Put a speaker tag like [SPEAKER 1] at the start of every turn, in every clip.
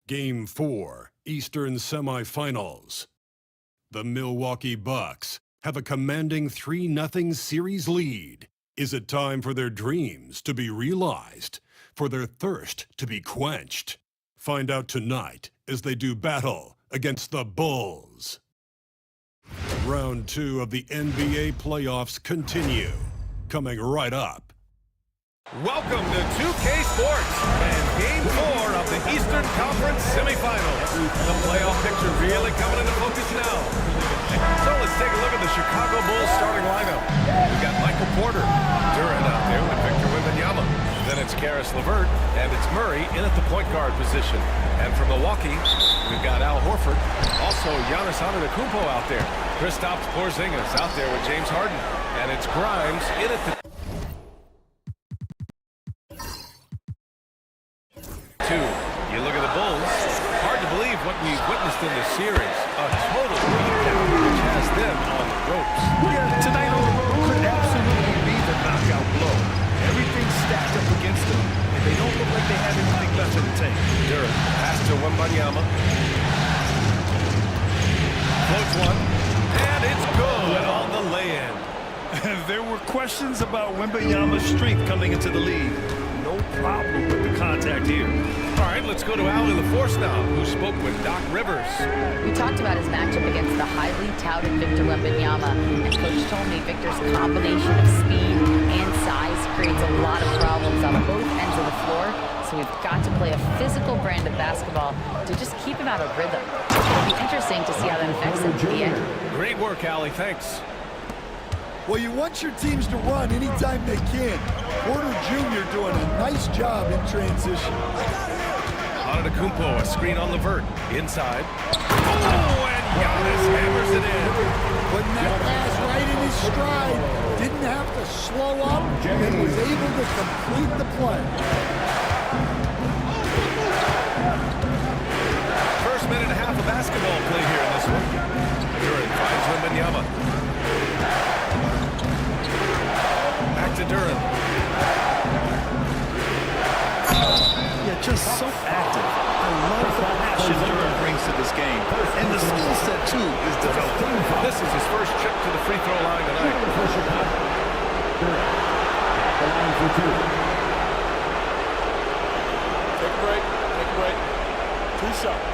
[SPEAKER 1] Game 4, Eastern Semifinals. The Milwaukee Bucks have a commanding 3-0 series lead. Is it time for their dreams to be realized, for their thirst to be quenched? Find out tonight as they do battle against the Bulls. Round 2 of the NBA Playoffs continue. Coming right up.
[SPEAKER 2] Welcome to 2K Sports and Game 4 of the Eastern Conference Semifinals. The playoff picture really coming into focus now. So let's take a look at the Chicago Bulls starting lineup. We've got Michael Porter Durant out there with Victor Wembanyama. Then it's Karis LeVert, and it's Murray in at the point guard position. And from Milwaukee, we've got Al Horford. Also, Giannis Antetokounmpo out there. Kristaps Porzingis out there with James Harden. And it's Grimes in at the You look at the Bulls, hard to believe what we've witnessed in this series. A total beatdown which has them on the ropes.
[SPEAKER 3] Yeah, tonight on the road could absolutely be the knockout blow. Everything's stacked up against them, and they don't look like they have anything left in the tank.
[SPEAKER 2] Durant, pass to Wembanyama. Floats one, and it's good on the lay-in.
[SPEAKER 3] There were questions about Wembanyama's strength coming into the league. No problem with the contact here.
[SPEAKER 2] All right, let's go to Allie LaForce now, who spoke with Doc Rivers.
[SPEAKER 4] We talked about his matchup against the highly touted Victor Wembanyama, and Coach told me Victor's combination of speed and size creates a lot of problems on both ends of the floor, so we've got to play a physical brand of basketball to just keep him out of rhythm. It'll be interesting to see how that affects him at the end.
[SPEAKER 2] Great work, Allie. Thanks.
[SPEAKER 5] Well, you want your teams to run anytime they can. Porter Jr. doing a nice job in transition.
[SPEAKER 2] Antetokounmpo, a screen on LeVert. Inside. Oh, and Giannis hammers it in.
[SPEAKER 5] Putting that pass right in his stride. Didn't have to slow up and was able to complete the play.
[SPEAKER 2] First minute and a half of basketball play here in this one. Durant finds Wembanyama. Back to Durant.
[SPEAKER 3] Yeah, just so active. I love the passion Durant brings to this game. And the skill set, too, is developing.
[SPEAKER 2] This is his first trip to the free throw line tonight.
[SPEAKER 5] Take a break. Take a break. 2 shots.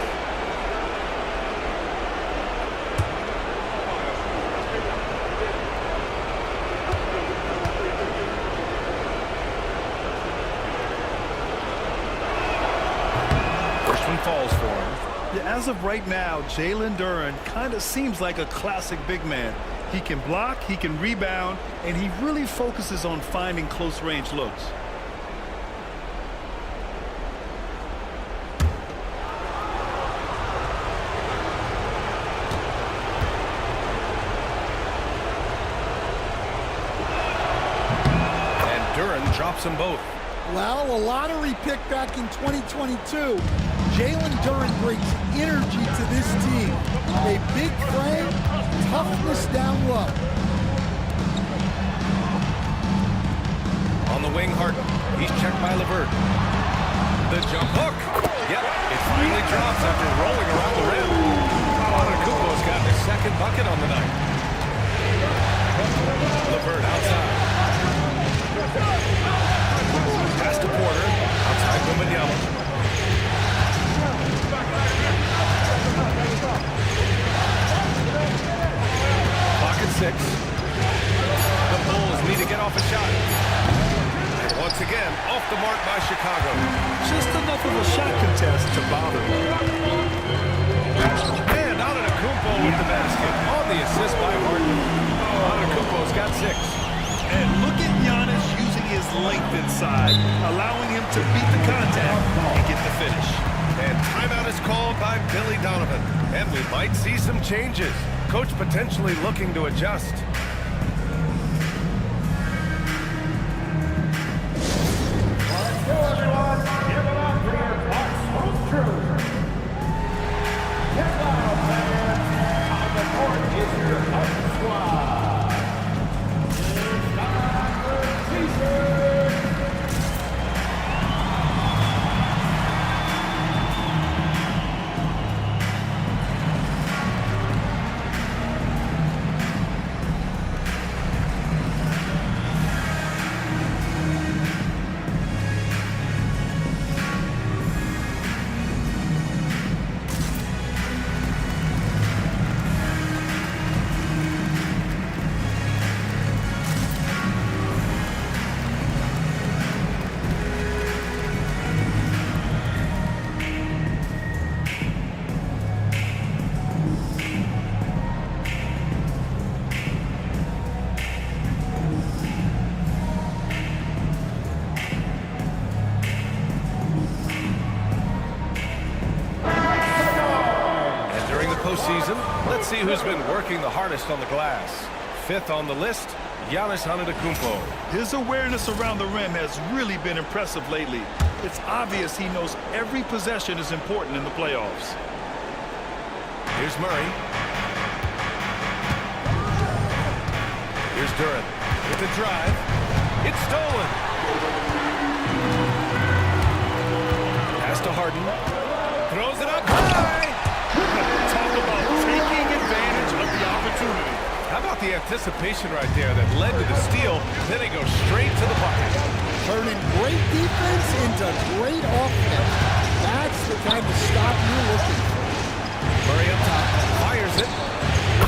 [SPEAKER 2] Falls for him.
[SPEAKER 3] Yeah, as of right now, Jalen Duren kind of seems like a classic big man. He can block, he can rebound, and he really focuses on finding close-range looks.
[SPEAKER 2] And Duren drops them both.
[SPEAKER 5] Well, a lottery pick back in 2022. Jalen Duren brings energy to this team. A big frame, toughness down low.
[SPEAKER 2] On the wing, Harden. He's checked by LeVert. The jump hook. Yep, it finally drops after rolling around the rim. Antetokounmpo's got his second bucket on the night. LeVert outside. Pass to Porter. Outside Wembanyama. Clock at 6. The Bulls need to get off a shot. And once again, off the mark by Chicago.
[SPEAKER 3] Just enough of a shot contest to bother him.
[SPEAKER 2] And Antetokounmpo with the basket. On the assist by Harden. Antetokounmpo's got 6.
[SPEAKER 3] And look at Giannis using his length inside, allowing him to beat the contact and get the finish.
[SPEAKER 2] And timeout is called by Billy Donovan. And we might see some changes. Coach potentially looking to adjust.
[SPEAKER 6] Let's go, everyone. Give it up for your Bucks home crew. Get loud, fans. On the court is your home squad. It's time for T-shirt.
[SPEAKER 2] Let's see who's been working the hardest on the glass. Fifth on the list, Giannis Antetokounmpo.
[SPEAKER 3] His awareness around the rim has really been impressive lately. It's obvious he knows every possession is important in the playoffs.
[SPEAKER 2] Here's Murray. Here's Duran with the drive. It's stolen. Pass to Harden. Throws it up high.
[SPEAKER 3] Talk about taking advantage of the opportunity.
[SPEAKER 2] How about the anticipation right there that led to the steal? Then he goes straight to the bucket.
[SPEAKER 5] Turning great defense into great offense. That's the kind of stop you're looking for.
[SPEAKER 2] Murray up top, fires it.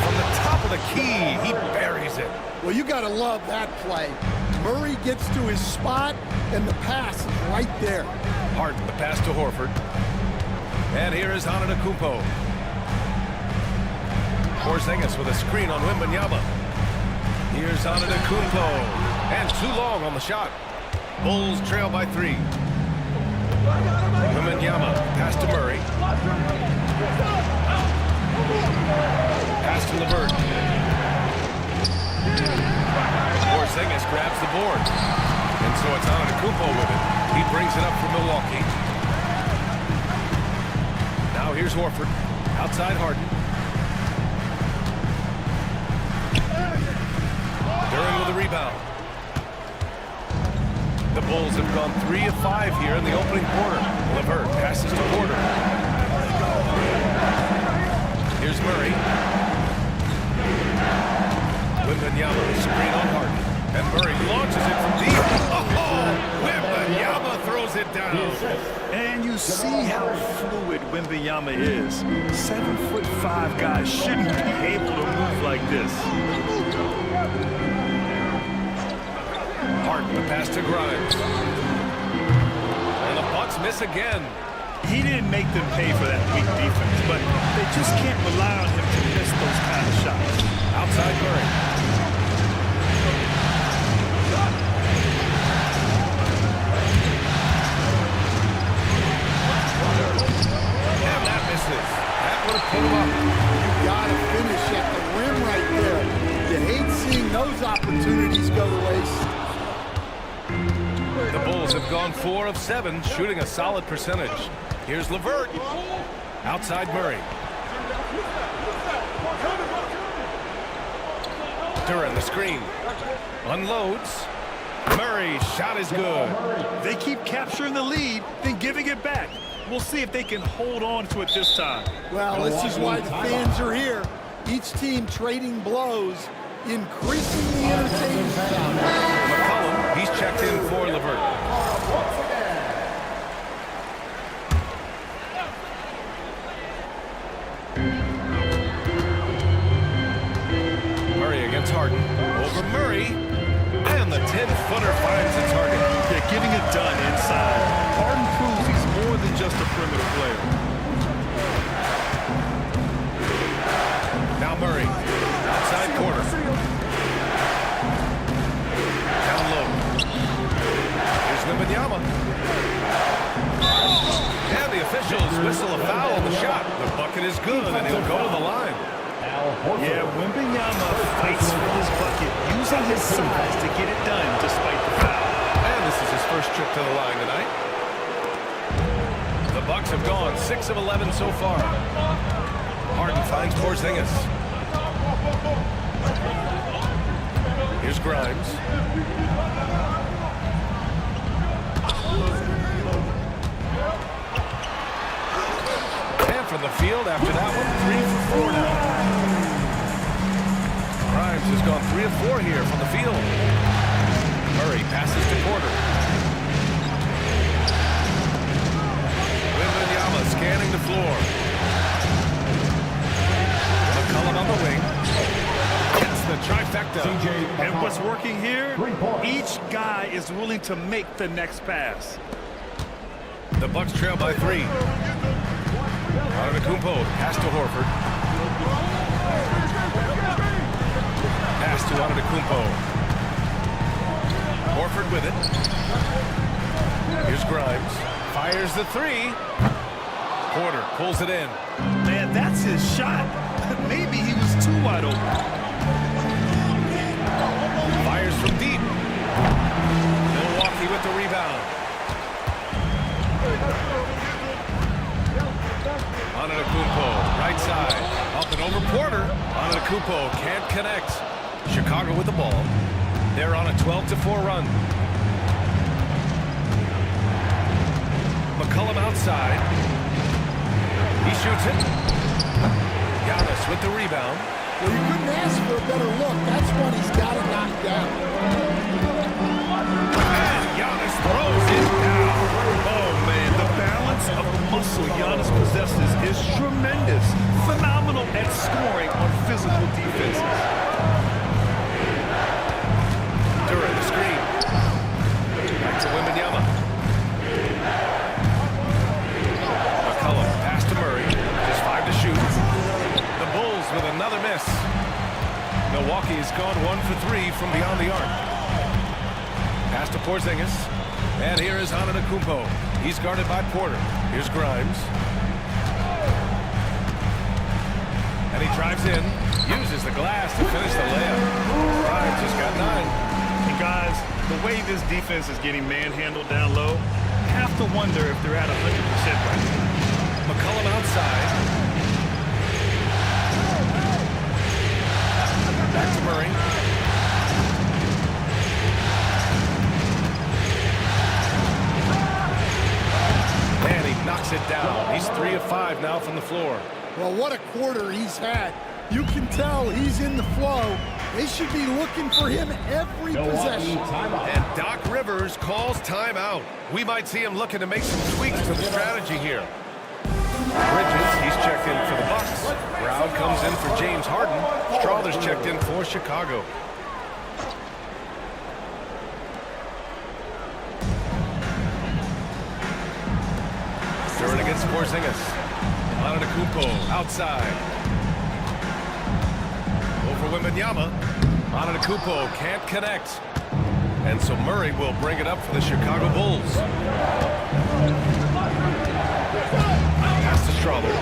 [SPEAKER 2] From the top of the key, he buries it.
[SPEAKER 5] Well, you got to love that play. Murray gets to his spot, and the pass is right there.
[SPEAKER 2] Harden, the pass to Horford. And here is Antetokounmpo. Porzingis with a screen on Wembanyama. Here's Antetokounmpo. And too long on the shot. Bulls trail by 3. Wembanyama, pass to Murray. Pass to LeVert. Porzingis grabs the board. And so it's Antetokounmpo with it. He brings it up for Milwaukee. Now here's Horford. Outside Harden. Duran with a rebound. The Bulls have gone 3 of 5 here in the opening quarter. LeVert passes to Porter. Here's Murray. Wembanyama, screen on Harden. And Murray launches it from deep. Oh! Wembanyama throws it down.
[SPEAKER 3] And you see how fluid Wembanyama is. 7'5" guys shouldn't be able to move like this.
[SPEAKER 2] Harden, the pass to Grimes. And the Bucks miss again.
[SPEAKER 3] He didn't make them pay for that weak defense, but they just can't rely on him to miss those kind of shots.
[SPEAKER 2] Outside Murray. And that misses. That would have put him up.
[SPEAKER 5] You got to finish at the rim right there. You hate seeing those opportunities go to waste.
[SPEAKER 2] The Bulls have gone 4 of 7, shooting a solid percentage. Here's LeVert. Outside Murray. Duran, the screen. Unloads. Murray, shot is good.
[SPEAKER 3] They keep capturing the lead, then giving it back. We'll see if they can hold on to it this time.
[SPEAKER 5] Well, this is why the fans are here. Each team trading blows, increasingly entertaining.
[SPEAKER 2] McCollum, he's checked in for LeVert. Murray against Harden. Over Murray. And the 10-footer finds the target.
[SPEAKER 3] They're getting it done inside. Harden proves he's more than just a perimeter player.
[SPEAKER 2] Now Murray. Outside corner. Down low. Here's Wembanyama. And the officials whistle a foul on the shot. The bucket is good, and he'll go to the line.
[SPEAKER 3] Yeah, Wembanyama fights for his bucket, using his size to get it done despite the foul.
[SPEAKER 2] And this is his first trip to the line tonight. The Bucks have gone 6 of 11 so far. Harden finds Porzingis. Here's Grimes. And from the field after that one, 3 for 4 now. Grimes has gone 3 of 4 here from the field. Murray passes to Porter. Wembanyama scanning the floor. McCollum on the wing. Gets the trifecta.
[SPEAKER 3] And what's working here? Each guy is willing to make the next pass.
[SPEAKER 2] The Bucks trail by 3. Antetokounmpo, pass to Horford. Pass to Antetokounmpo. Horford with it. Here's Grimes. Fires the 3. Porter pulls it in.
[SPEAKER 3] Man, that's his shot. Maybe he was too wide open.
[SPEAKER 2] Fires from deep. Milwaukee with the rebound. Antetokounmpo, right side. Up and over Porter. Antetokounmpo can't connect. Chicago with the ball. They're on a 12-4 run. McCollum outside. He shoots it. Giannis with the rebound.
[SPEAKER 5] Well, you couldn't ask for a better look. That's one he's got to knock down.
[SPEAKER 2] And Giannis throws it down.
[SPEAKER 3] Oh, man, the balance of the muscle Giannis possesses is tremendous. Phenomenal at scoring on physical defenses.
[SPEAKER 2] During the screen. Back to Wembanyama. McCollum pass to Murray. Just 5 to shoot. The Bulls with another miss. Milwaukee has gone 1 for 3 from beyond the arc. Pass to Porzingis. And here is Antetokounmpo. He's guarded by Porter. Here's Grimes. And he drives in. Uses the glass to finish the layup. Grimes just got 9.
[SPEAKER 3] And guys, the way this defense is getting manhandled down low, you have to wonder if they're at 100% right now.
[SPEAKER 2] McCollum outside. Back to Murray. And he knocks it down. He's 3 of 5 now from the floor.
[SPEAKER 5] Well, what a quarter he's had. You can tell he's in the flow. They should be looking for him every possession.
[SPEAKER 2] And Doc Rivers calls timeout. We might see him looking to make some tweaks to the strategy here. Bridges, he's checked in for the Bucks. Brown comes in for James Harden. Strawther's checked in for Chicago. During against Porzingis. Antetokounmpo outside. Over Wembanyama. Antetokounmpo can't connect. And so Murray will bring it up for the Chicago Bulls. Pass to Strawther.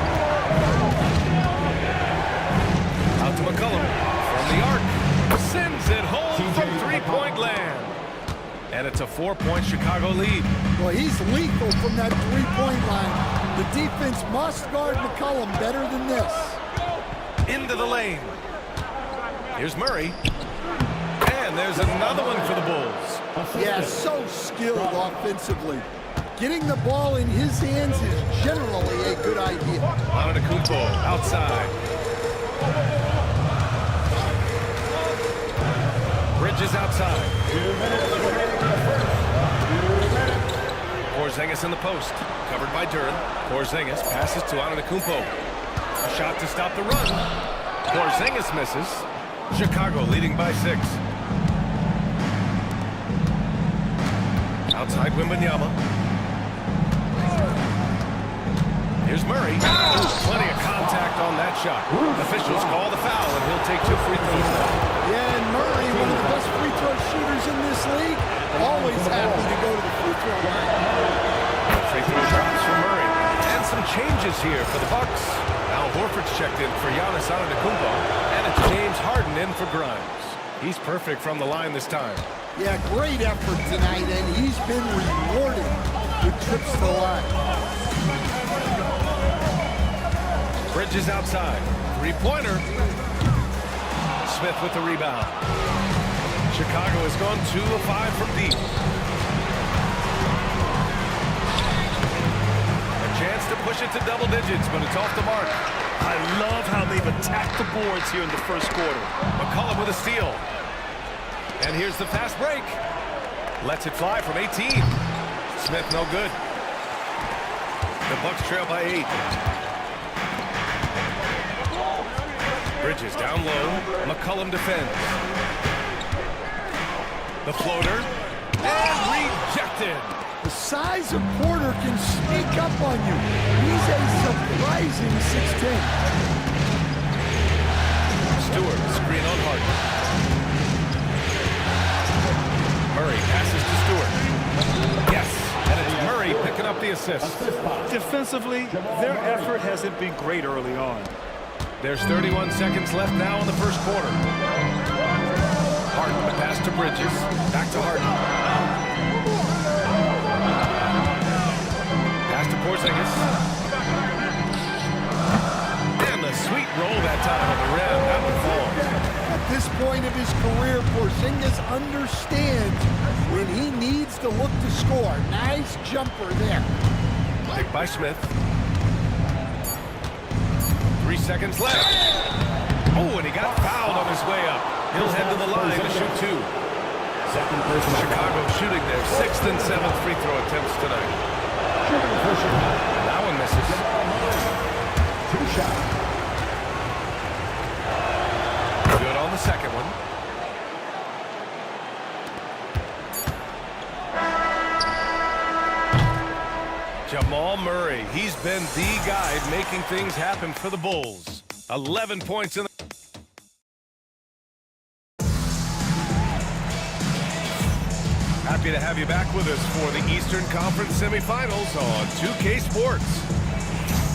[SPEAKER 2] Out to McCollum. From the arc. Sends it home from three-point land. And it's a 4-point Chicago lead.
[SPEAKER 5] Well, he's lethal from that three-point line. The defense must guard McCollum better than this.
[SPEAKER 2] Into the lane. Here's Murray. And there's another one for the Bulls.
[SPEAKER 5] Yeah, so skilled offensively. Getting the ball in his hands is generally a good idea.
[SPEAKER 2] Antetokounmpo outside. Bridges outside. Porzingis in the post. Covered by Duren. Porzingis passes to Antetokounmpo. A shot to stop the run. Porzingis misses. Chicago leading by 6. Outside Wembanyama. Here's Murray. Plenty of contact on that shot. Officials call the foul, and he'll take 2 free throws now.
[SPEAKER 5] Yeah, and Murray, one of the best free throw shooters in this league, always happy to go to the free throw line.
[SPEAKER 2] Free throw drops for Murray. And some changes here for the Bucks. Al Horford's checked in for Giannis Antetokounmpo, and it's James Harden in for Grimes. He's perfect from the line this time.
[SPEAKER 5] Yeah, great effort tonight, and he's been rewarded with trips to the line.
[SPEAKER 2] Bridges outside. Three-pointer. Smith with the rebound. Chicago has gone 2 of 5 from deep. A chance to push it to double digits, but it's off the mark.
[SPEAKER 3] I love how they've attacked the boards here in the first quarter.
[SPEAKER 2] McCollum with a steal. And here's the fast break. Lets it fly from 18. Smith no good. The Bucks trail by 8. Bridges down low. McCollum defends. The floater. And rejected.
[SPEAKER 5] The size of Porter can sneak up on you. He's a surprising 6'10".
[SPEAKER 2] Stewart, screen on Harden. Murray passes to Stewart. Yes, and it's Murray picking up the assist.
[SPEAKER 3] Defensively, their effort hasn't been great early on.
[SPEAKER 2] There's 31 seconds left now in the first quarter. Harden, the pass to Bridges. Back to Harden. Pass to Porzingis. And the sweet roll that time on the rim. That one falls.
[SPEAKER 5] At this point of his career, Porzingis understands when he needs to look to score. Nice jumper there.
[SPEAKER 2] Picked by Smith. 3 seconds left. Oh, and he got fouled on his way up. He'll head to the line to shoot two. Chicago shooting their 6th and 7th free throw attempts tonight. That one misses.
[SPEAKER 6] 2 shots.
[SPEAKER 2] Good on the second one. Jamal Murray, he's been the guy making things happen for the Bulls. 11 points in the... Happy to have you back with us for the Eastern Conference semifinals on 2K Sports.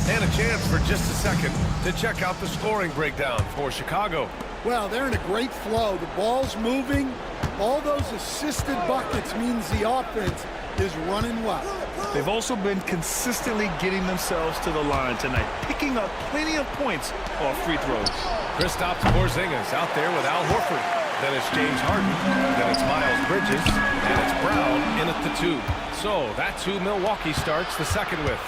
[SPEAKER 2] And a chance for just a second to check out the scoring breakdown for Chicago.
[SPEAKER 5] Well, they're in a great flow. The ball's moving. All those assisted buckets means the offense is running well.
[SPEAKER 3] They've also been consistently getting themselves to the line tonight, picking up plenty of points off free throws.
[SPEAKER 2] Kristaps Porzingis out there with Al Horford. Then it's James Harden. Then it's Miles Bridges. And it's Brown in at the 2. So that's who Milwaukee starts the second with.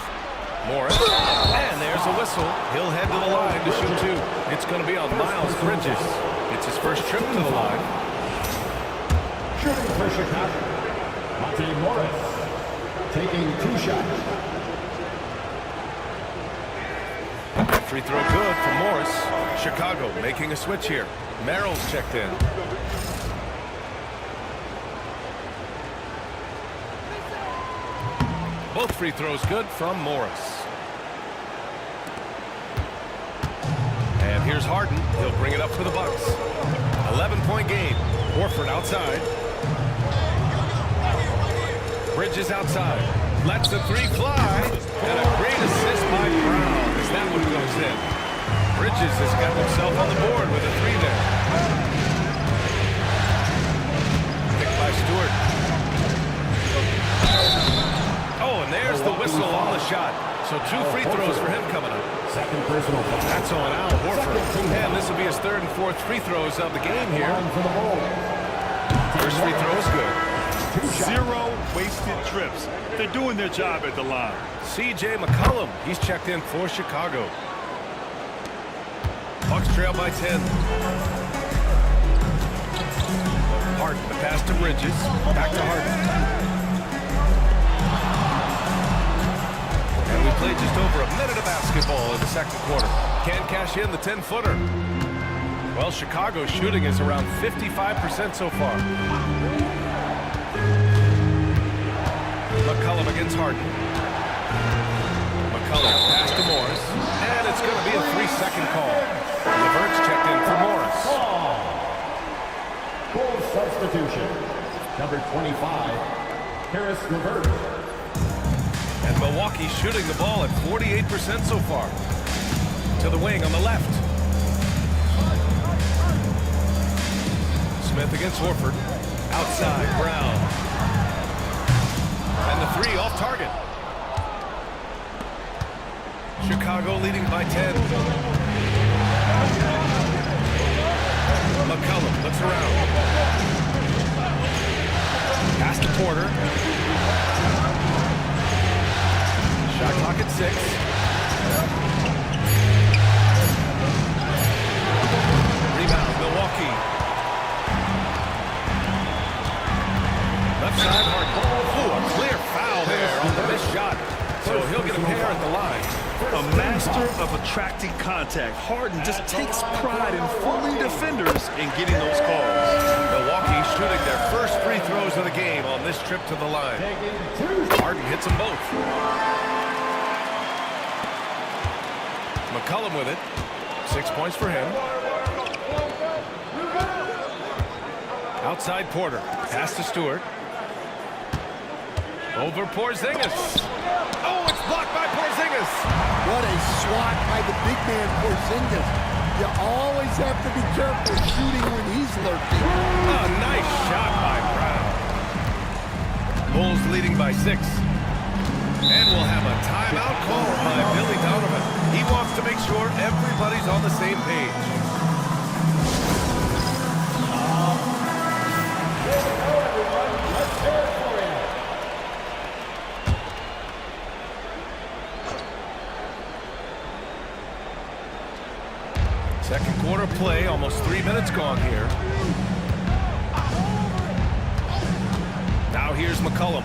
[SPEAKER 2] Morris. And there's a whistle. He'll head to the line to shoot 2. It's going to be on Miles Bridges. It's his first trip to the line.
[SPEAKER 6] Shooting for Chicago, Monte Morris, taking 2 shots.
[SPEAKER 2] Free throw good for Morris. Chicago making a switch here. Merrill's checked in. Both free throws good from Morris. And here's Harden. He'll bring it up for the Bucks. 11-point game. Horford outside. Bridges outside. Lets the 3 fly. And a great assist by Brown as that one goes in. Bridges has got himself on the board with a 3 there. Picked by Stewart. Oh, and there's the whistle on the shot. So 2 free throws for him coming up.
[SPEAKER 6] Second personal foul.
[SPEAKER 2] That's on Al Horford. And this will be his 3rd and 4th free throws of the game here. First free throw is good.
[SPEAKER 3] 0 wasted trips. They're doing their job at the line.
[SPEAKER 2] C.J. McCollum, he's checked in for Chicago. Bucks trail by 10. Harden, the pass to Bridges. Back to Harden. And we played just over a minute of basketball in the second quarter. Can't cash in the 10-footer. Well, Chicago's shooting is around 55% so far. McCollum against Harden. McCollum pass to Morris. And it's going to be a 3-second call. LeVert's checked in for Morris.
[SPEAKER 6] Full substitution. Number 25, Harris LeVert.
[SPEAKER 2] And Milwaukee's shooting the ball at 48% so far. To the wing on the left. Smith against Horford. Outside, Brown. And the 3 off target. Chicago leading by 10. McCollum looks around. Pass to Porter. Shot clock at 6. Rebound, Milwaukee. Left side, Harden. Oh, a clear foul there on the missed shot. So he'll get a pair at the line.
[SPEAKER 3] A master of attracting contact. Harden just takes pride in fooling defenders and getting those calls.
[SPEAKER 2] Milwaukee shooting their first free throws of the game on this trip to the line. Harden hits them both. McCollum with it. 6 points for him. Outside Porter. Pass to Stewart. Over Porzingis. Oh, it's blocked by Porzingis.
[SPEAKER 5] What a swat by the big man Porzingis. You always have to be careful shooting when he's lurking.
[SPEAKER 2] A nice shot by Brown. Bulls leading by 6. And we'll have a timeout called by Billy Donovan. He wants to make sure everybody's on the same page.
[SPEAKER 6] Here we go, everyone. Let's hear it for him.
[SPEAKER 2] Second quarter play, almost 3 minutes gone here. Now here's McCollum.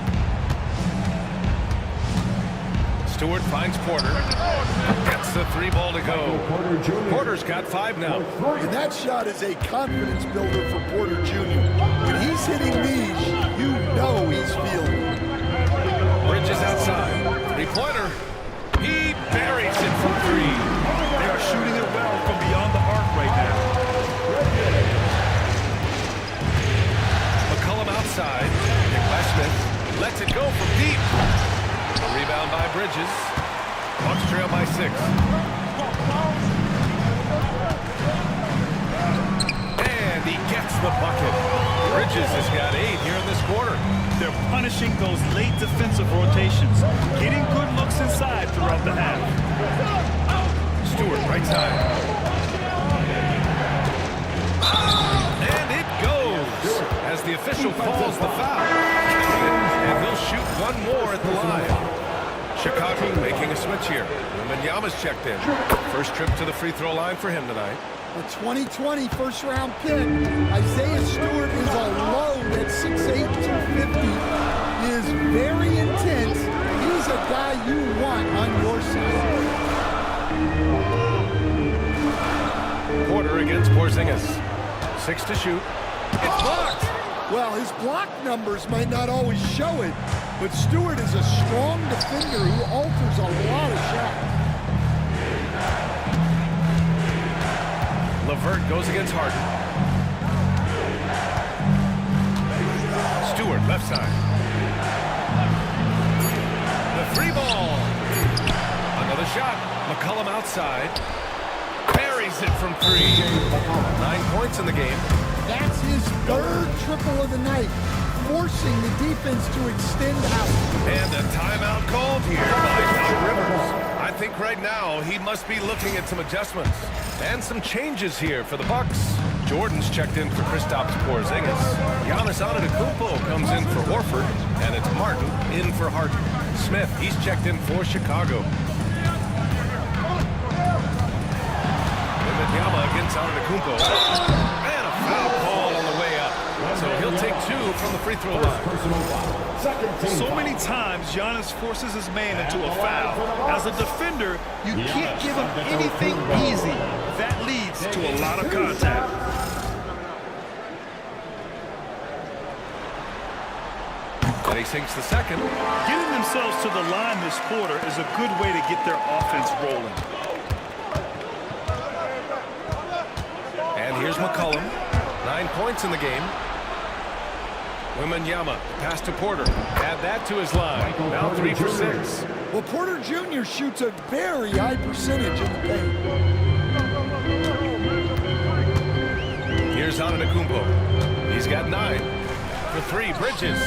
[SPEAKER 2] Stewart finds Porter. Gets the 3 ball to go. Porter's got 5 now.
[SPEAKER 5] And that shot is a confidence builder for Porter Jr. When he's hitting these, you know he's feeling it.
[SPEAKER 2] Bridges outside. 3-pointer. He buries it from 3.
[SPEAKER 3] They are shooting it well from beyond the arc right now.
[SPEAKER 2] McCollum outside. Picked by Smith. Lets it go from deep. A rebound by Bridges. Bucks trail by 6. And he gets the bucket. Bridges has got 8 here in this quarter.
[SPEAKER 3] They're punishing those late defensive rotations, getting good looks inside throughout the half.
[SPEAKER 2] Stewart, right side. And it goes as the official calls the foul. And he'll shoot 1 more at the line. Chicago making a switch here. Wembanyama's checked in. First trip to the free throw line for him tonight.
[SPEAKER 5] The 2020 first-round pick, Isaiah Stewart, is a load at 6'8", 250. He is very intense. He's a guy you want on your side.
[SPEAKER 2] Porter against Porzingis. 6 to shoot. It's blocked.
[SPEAKER 5] Well, his block numbers might not always show it, but Stewart is a strong defender who alters a lot of shots.
[SPEAKER 2] LeVert goes against Harden. Stewart, left side. The 3 ball. Another shot. McCollum outside. Buries it from 3. 9 points in the game.
[SPEAKER 5] That's his 3rd triple of the night, forcing the defense to extend out.
[SPEAKER 2] And a timeout called here by Doc Rivers. I think right now he must be looking at some adjustments and some changes here for the Bucks. Jordan's checked in for Kristaps Porzingis. Giannis Antetokounmpo comes in for Horford, and it's Martin in for Harden. Smith, he's checked in for Chicago. Wembanyama against Antetokounmpo. And a foul call on the way up. So he'll take 2 from the free throw line.
[SPEAKER 3] So many times, Giannis forces his man into a foul. As a defender, you can't give him anything easy. That leads to a lot of contact.
[SPEAKER 2] And he sinks the second.
[SPEAKER 3] Getting themselves to the line this quarter is a good way to get their offense rolling.
[SPEAKER 2] And here's McCollum. 9 points in the game. Wembanyama, pass to Porter. Add that to his line. Now 3 for 6.
[SPEAKER 5] Well, Porter Jr. shoots a very high percentage in the paint.
[SPEAKER 2] Here's Antetokounmpo. He's got 9. For 3, Bridges.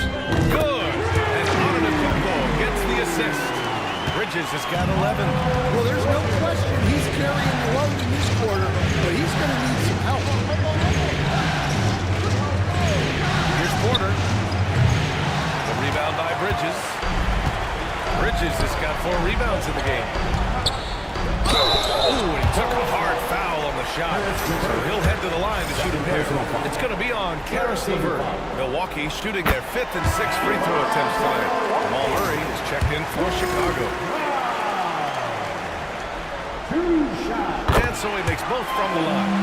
[SPEAKER 2] Good! And Antetokounmpo gets the assist. Bridges has got 11.
[SPEAKER 5] Well, there's no question he's carrying the load in this quarter, but he's going to need some help.
[SPEAKER 2] Here's Porter. The rebound by Bridges. Bridges has got 4 rebounds in the game. Ooh, and he took a hard foul on the shot. So he'll head to the line to shoot a pair. It's going to be on Karis LeVert. Milwaukee shooting their 5th and 6th free throw attempts tonight. Jamal Murray is checked in for Chicago. And so he makes both from the line.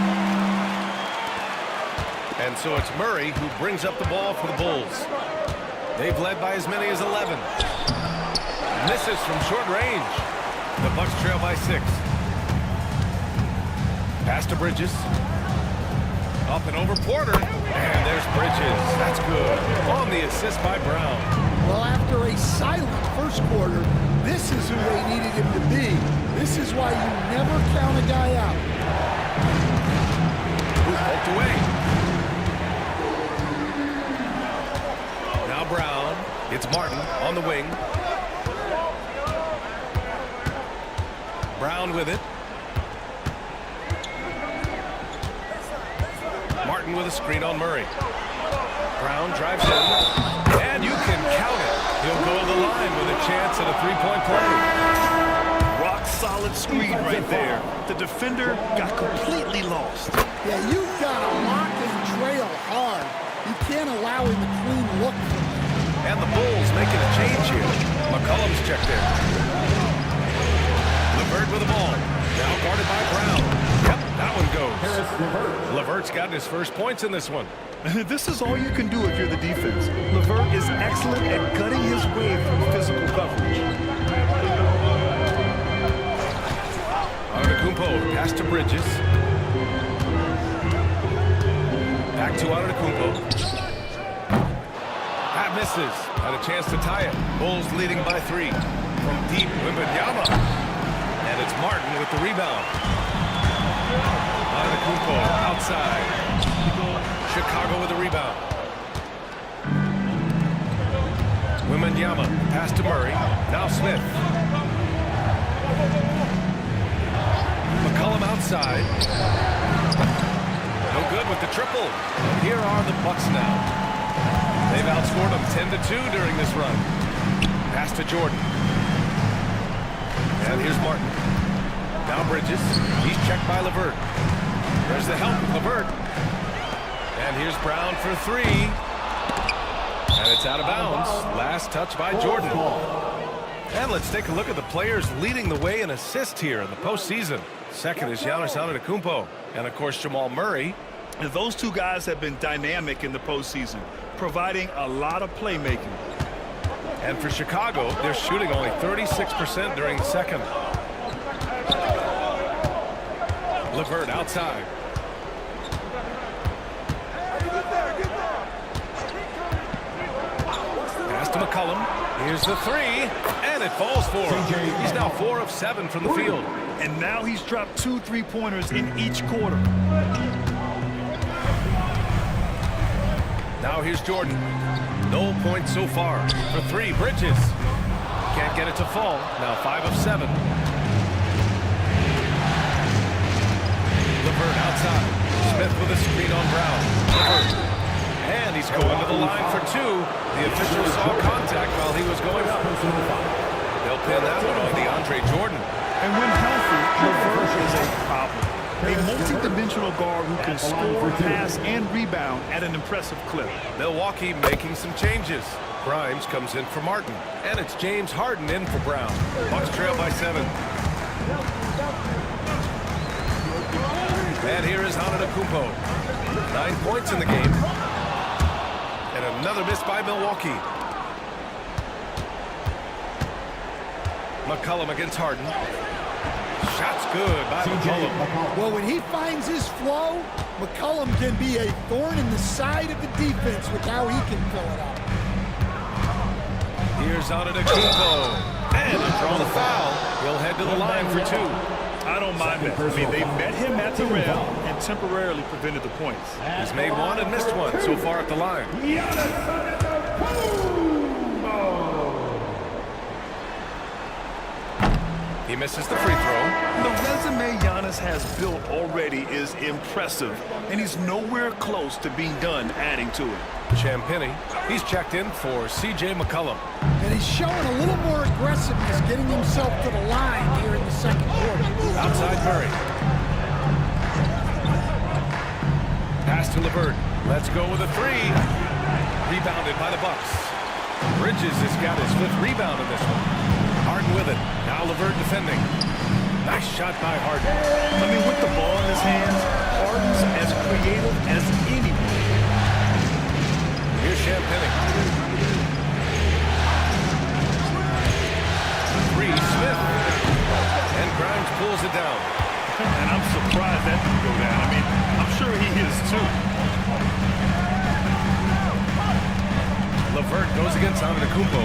[SPEAKER 2] And so it's Murray who brings up the ball for the Bulls. They've led by as many as 11. Misses from short range. The Bucks trail by 6. Pass to Bridges. Up and over Porter. And there's Bridges. That's good. On the assist by Brown.
[SPEAKER 5] Well, after a silent first quarter, this is who they needed him to be. This is why you never count a guy out.
[SPEAKER 2] Poked away. Now Brown. It's Martin on the wing. Brown with it. Martin with a screen on Murray. Brown drives in. And you can count it. He'll go to the line with a chance at a three-point play.
[SPEAKER 3] Rock solid screen right there. The defender got completely lost.
[SPEAKER 5] Yeah, you've got to lock and trail hard. You can't allow him a clean look.
[SPEAKER 2] And the Bulls making a change here. McCollum's checked in. LeVert with the ball. Now guarded by Brown. Yep, that one goes. LeVert's gotten his first points in this one.
[SPEAKER 3] This is all you can do if you're the defense. LeVert is excellent at gutting his way through physical coverage.
[SPEAKER 2] Antetokounmpo, pass to Bridges. Back to Antetokounmpo. That misses. Had a chance to tie it. Bulls leading by 3. From deep, Wembanyama. And it's Martin with the rebound. Antetokounmpo outside. Chicago with the rebound. Wembanyama, pass to Murray. Now Smith. McCollum outside. No good with the triple. Here are the Bucks now. They've outscored them 10-2 during this run. Pass to Jordan. And here's Martin. Now Bridges. He's checked by LeVert. There's the help of LeVert. And here's Brown for 3. And it's out of bounds. Last touch by Jordan. And let's take a look at the players leading the way in assists here in the postseason. Second is Giannis Antetokounmpo. And, of course, Jamal Murray.
[SPEAKER 3] And those two guys have been dynamic in the postseason, providing a lot of playmaking.
[SPEAKER 2] And for Chicago, they're shooting only 36% during the second. LeVert outside. Pass to McCollum. Here's the 3, and it falls for him. He's now 4 of 7 from the field.
[SPEAKER 3] And now he's dropped 2 3-pointers in each quarter.
[SPEAKER 2] Now here's Jordan. No points so far. For 3, Bridges. Can't get it to fall. Now 5 of 7. LeVert outside. Smith with a screen on Brown. LeVert. And he's going to the line for 2. The official saw contact while he was going up. They'll pin that one on DeAndre Jordan.
[SPEAKER 3] And when healthy, LeVert is a problem. A multi-dimensional guard who can score, pass, and rebound at an impressive clip.
[SPEAKER 2] Milwaukee making some changes. Grimes comes in for Martin. And it's James Harden in for Brown. Bucks trail by 7. And here is Antetokounmpo. 9 points in the game. And another miss by Milwaukee. McCollum against Harden. Shot's good by McCollum.
[SPEAKER 5] Well, when he finds his flow, McCollum can be a thorn in the side of the defense with how he can fill it up.
[SPEAKER 2] Here's Antetokounmpo. And to draw the foul, he'll head to the line for 2.
[SPEAKER 3] I don't mind that. I mean, they met him at the rim and temporarily prevented the points.
[SPEAKER 2] He's made 1 and missed 1 so far at the line. He misses the free throw.
[SPEAKER 3] The resume Giannis has built already is impressive, and he's nowhere close to being done adding to it.
[SPEAKER 2] Champagny, he's checked in for C.J. McCollum.
[SPEAKER 5] And he's showing a little more aggressiveness, getting himself to the line here in the second quarter.
[SPEAKER 2] Outside Murray. Pass to LeVert. Let's go with a 3. Rebounded by the Bucks. Bridges has got his 5th rebound in this one. Harden with it. Now LeVert defending. Nice shot by Harden.
[SPEAKER 3] I mean, with the ball in his hands, Harden's as creative as anyone.
[SPEAKER 2] Here's Champagny. 3, Smith. And Grimes pulls it down.
[SPEAKER 3] And I'm surprised that didn't go down. I mean, I'm sure he is too.
[SPEAKER 2] LeVert goes against Antetokounmpo.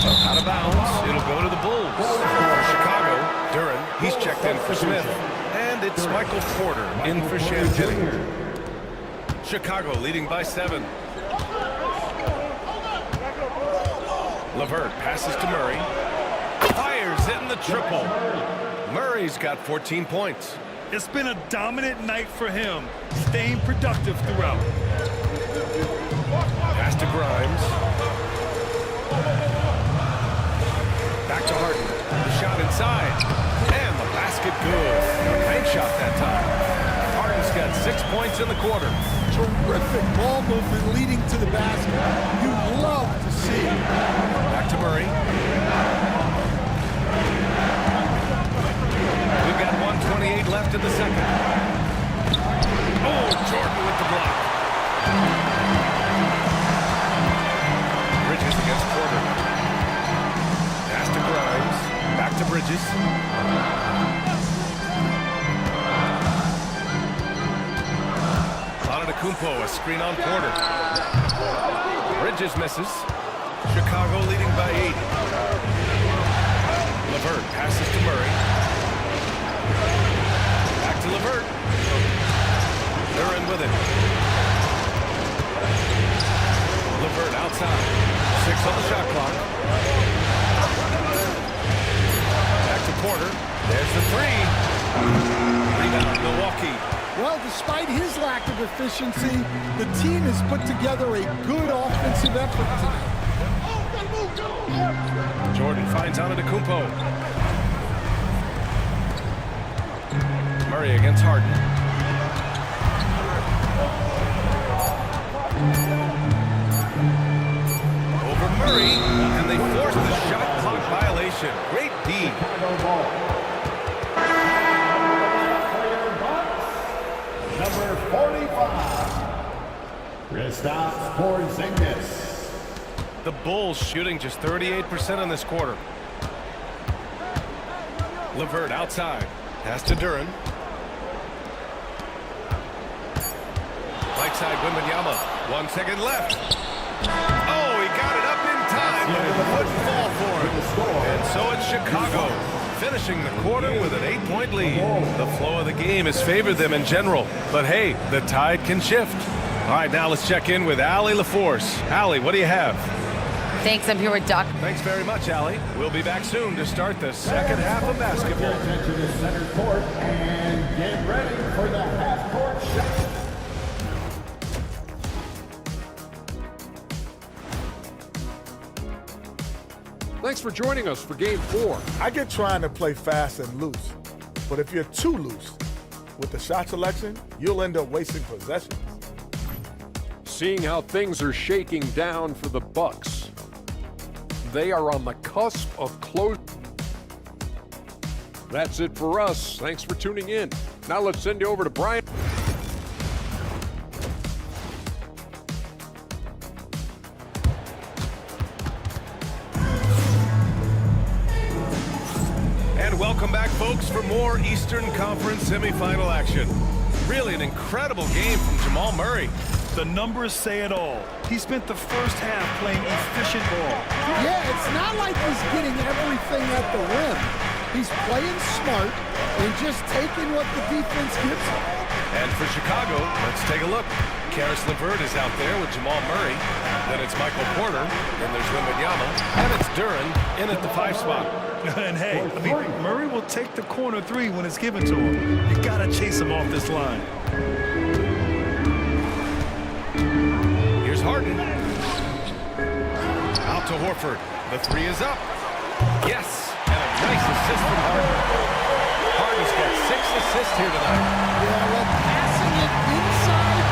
[SPEAKER 2] Out of bounds. It'll go to the Bulls. For Chicago, Duran, he's checked in for Smith. And And it's Michael Porter in for Chantilly. Chicago leading by 7. LeVert passes to Murray. Fires in the triple. Murray's got 14 points.
[SPEAKER 3] It's been a dominant night for him, staying productive throughout.
[SPEAKER 2] Pass to Grimes. Back to Harden. The shot inside. And the basket good. Bank shot that time. Harden's got 6 points in the quarter.
[SPEAKER 5] Terrific ball movement leading to the basket. You love to see.
[SPEAKER 2] Back to Murray. We've got 1:28 left in the second. Oh, Jordan with the block. Bridges against Porter. Pass to Grimes. Back to Bridges. Kumpo, a screen on Porter. Bridges misses. Chicago leading by 8. LeVert passes to Murray. Back to LeVert. They're in with it. LeVert outside. 6 on the shot clock. Back to Porter. There's the 3. Rebound, Milwaukee.
[SPEAKER 5] Well, despite his lack of efficiency, the team has put together a good offensive effort tonight.
[SPEAKER 2] Jordan finds Antetokounmpo. Murray against Harden. Over Murray, and they force the shot clock violation. Great D.
[SPEAKER 6] Number 45, Kristaps Porzingis.
[SPEAKER 2] The Bulls shooting just 38% in this quarter. LeVert outside. Pass to Duren. Right side, Wembanyama. 1 second left. Oh, he got it up in time, but it wouldn't fall for him. And so it's Chicago, finishing the quarter with an 8-point lead. The flow of the game has favored them in general, but hey, the tide can shift. All right, now let's check in with Allie LaForce. Allie, what do you have?
[SPEAKER 4] Thanks, I'm here with Doc.
[SPEAKER 2] Thanks very much, Allie. We'll be back soon to start the second half of basketball.
[SPEAKER 6] Attention to center court and get ready for the half-court shot.
[SPEAKER 7] Thanks for joining us for Game 4.
[SPEAKER 8] I get trying to play fast and loose, but if you're too loose with the shot selection, you'll end up wasting possessions.
[SPEAKER 7] Seeing how things are shaking down for the Bucks. They are on the cusp of close. That's it for us. Thanks for tuning in. Now let's send you over to Brian.
[SPEAKER 2] Welcome back, folks, for more Eastern Conference semifinal action. Really an incredible game from Jamal Murray.
[SPEAKER 3] The numbers say it all. He spent the first half playing efficient ball.
[SPEAKER 5] Yeah, it's not like he's getting everything at the rim. He's playing smart and just taking what the defense gives him.
[SPEAKER 2] And for Chicago, let's take a look. Karis LeVert is out there with Jamal Murray. Then it's Michael Porter. Then there's Wembanyama. And it's Duren in at the 5 spot.
[SPEAKER 3] And hey, Murray will take the corner 3 when it's given to him. You gotta chase him off this line.
[SPEAKER 2] Here's Harden. Out to Horford. The 3 is up. Yes, and a nice assist from Harden. Harden's got 6 assists here tonight.
[SPEAKER 5] Yeah, well, passing it inside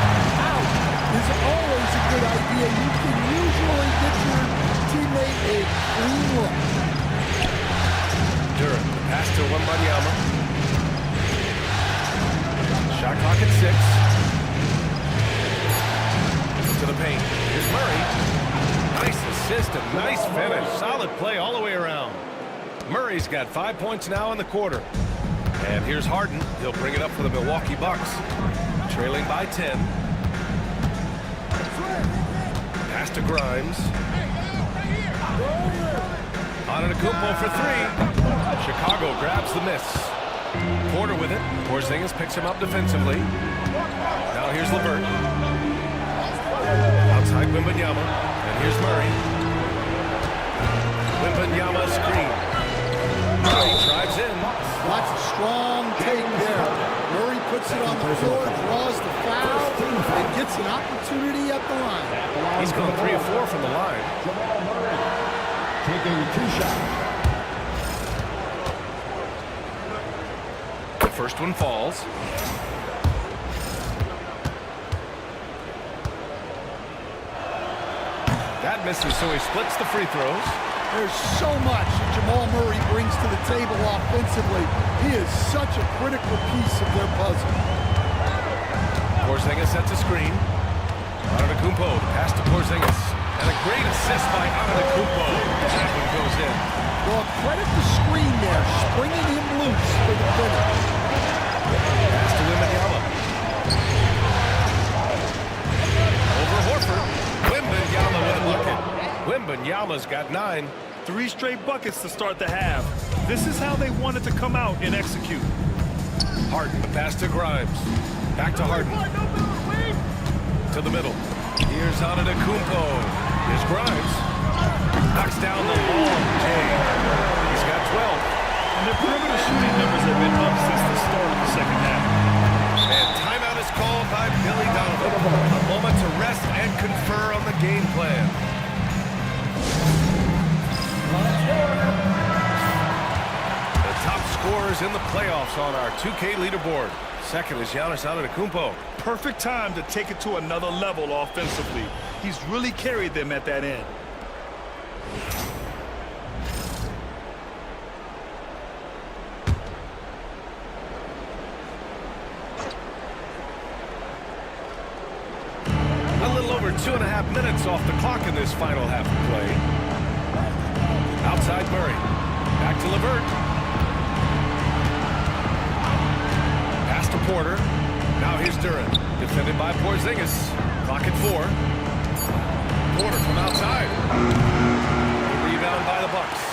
[SPEAKER 5] out is always a good idea. You can usually get your teammate a clean look.
[SPEAKER 2] Duren, pass to Wembanyama. Shot clock at 6. To the paint. Here's Murray. Nice assist and nice finish. Solid play all the way around. Murray's got 5 points now in the quarter. And here's Harden. He'll bring it up for the Milwaukee Bucks. Trailing by 10. Pass to Grimes. Antetokounmpo for 3. Chicago grabs the miss. Porter with it. Porzingis picks him up defensively. Now here's LeVert. Outside Wembanyama. And here's Murray. Wembanyama screen. Murray drives in.
[SPEAKER 5] That's a strong take there. Murray puts it on the floor, draws the foul, and gets an opportunity at the line.
[SPEAKER 2] He's gone 3 of 4 from the line.
[SPEAKER 6] Taking 2 shots.
[SPEAKER 2] The first one falls. That misses, so he splits the free throws.
[SPEAKER 5] There's so much that Jamal Murray brings to the table offensively. He is such a critical piece of their puzzle.
[SPEAKER 2] Porzingis sets a screen. Antetokounmpo, pass to Porzingis. And a great assist by Antetokounmpo. That one goes in.
[SPEAKER 5] Well, credit the screen there, springing him loose for the finish.
[SPEAKER 2] Pass to Wembanyama. Over Horford. Wembanyama with a bucket. Wembanyama's got 9.
[SPEAKER 3] 3 straight buckets to start the half. This is how they wanted to come out and execute.
[SPEAKER 2] Harden, the pass to Grimes. Back to Harden. To the middle. Here's Antetokounmpo. Here's Grimes. Knocks down the long J. He's got 12.
[SPEAKER 3] And their perimeter shooting numbers have been up since the start of the second half.
[SPEAKER 2] And timeout is called by Billy Donovan. A moment to rest and confer on the game plan. The top scorers in the playoffs on our 2K leaderboard. Second is Giannis Antetokounmpo.
[SPEAKER 3] Perfect time to take it to another level offensively. He's really carried them at that end.
[SPEAKER 2] A little over 2.5 minutes off the clock in this final half of play. Outside Murray. Back to LeVert. Pass to Porter. Now here's Duran. Defended by Porzingis. Clock at 4. Porter from outside. Rebound by the Bucks.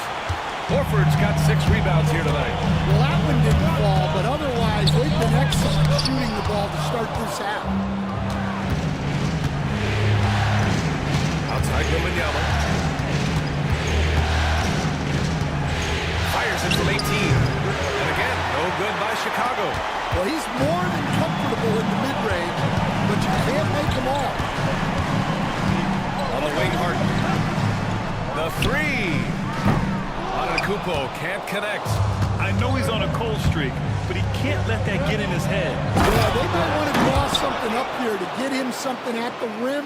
[SPEAKER 2] Horford's got 6 rebounds here tonight.
[SPEAKER 5] Well, that one didn't fall, but otherwise, they've been excellent shooting the ball to start this half.
[SPEAKER 2] Outside Wembanyama. Fires it from 18. And again, no good by Chicago.
[SPEAKER 5] Well, he's more than comfortable in the mid-range, but you can't make them all.
[SPEAKER 2] On the wing, Harden. The 3. Antetokounmpo can't connect.
[SPEAKER 3] I know he's on a cold streak, but he can't let that get in his head.
[SPEAKER 5] Yeah, they might want to draw something up here to get him something at the rim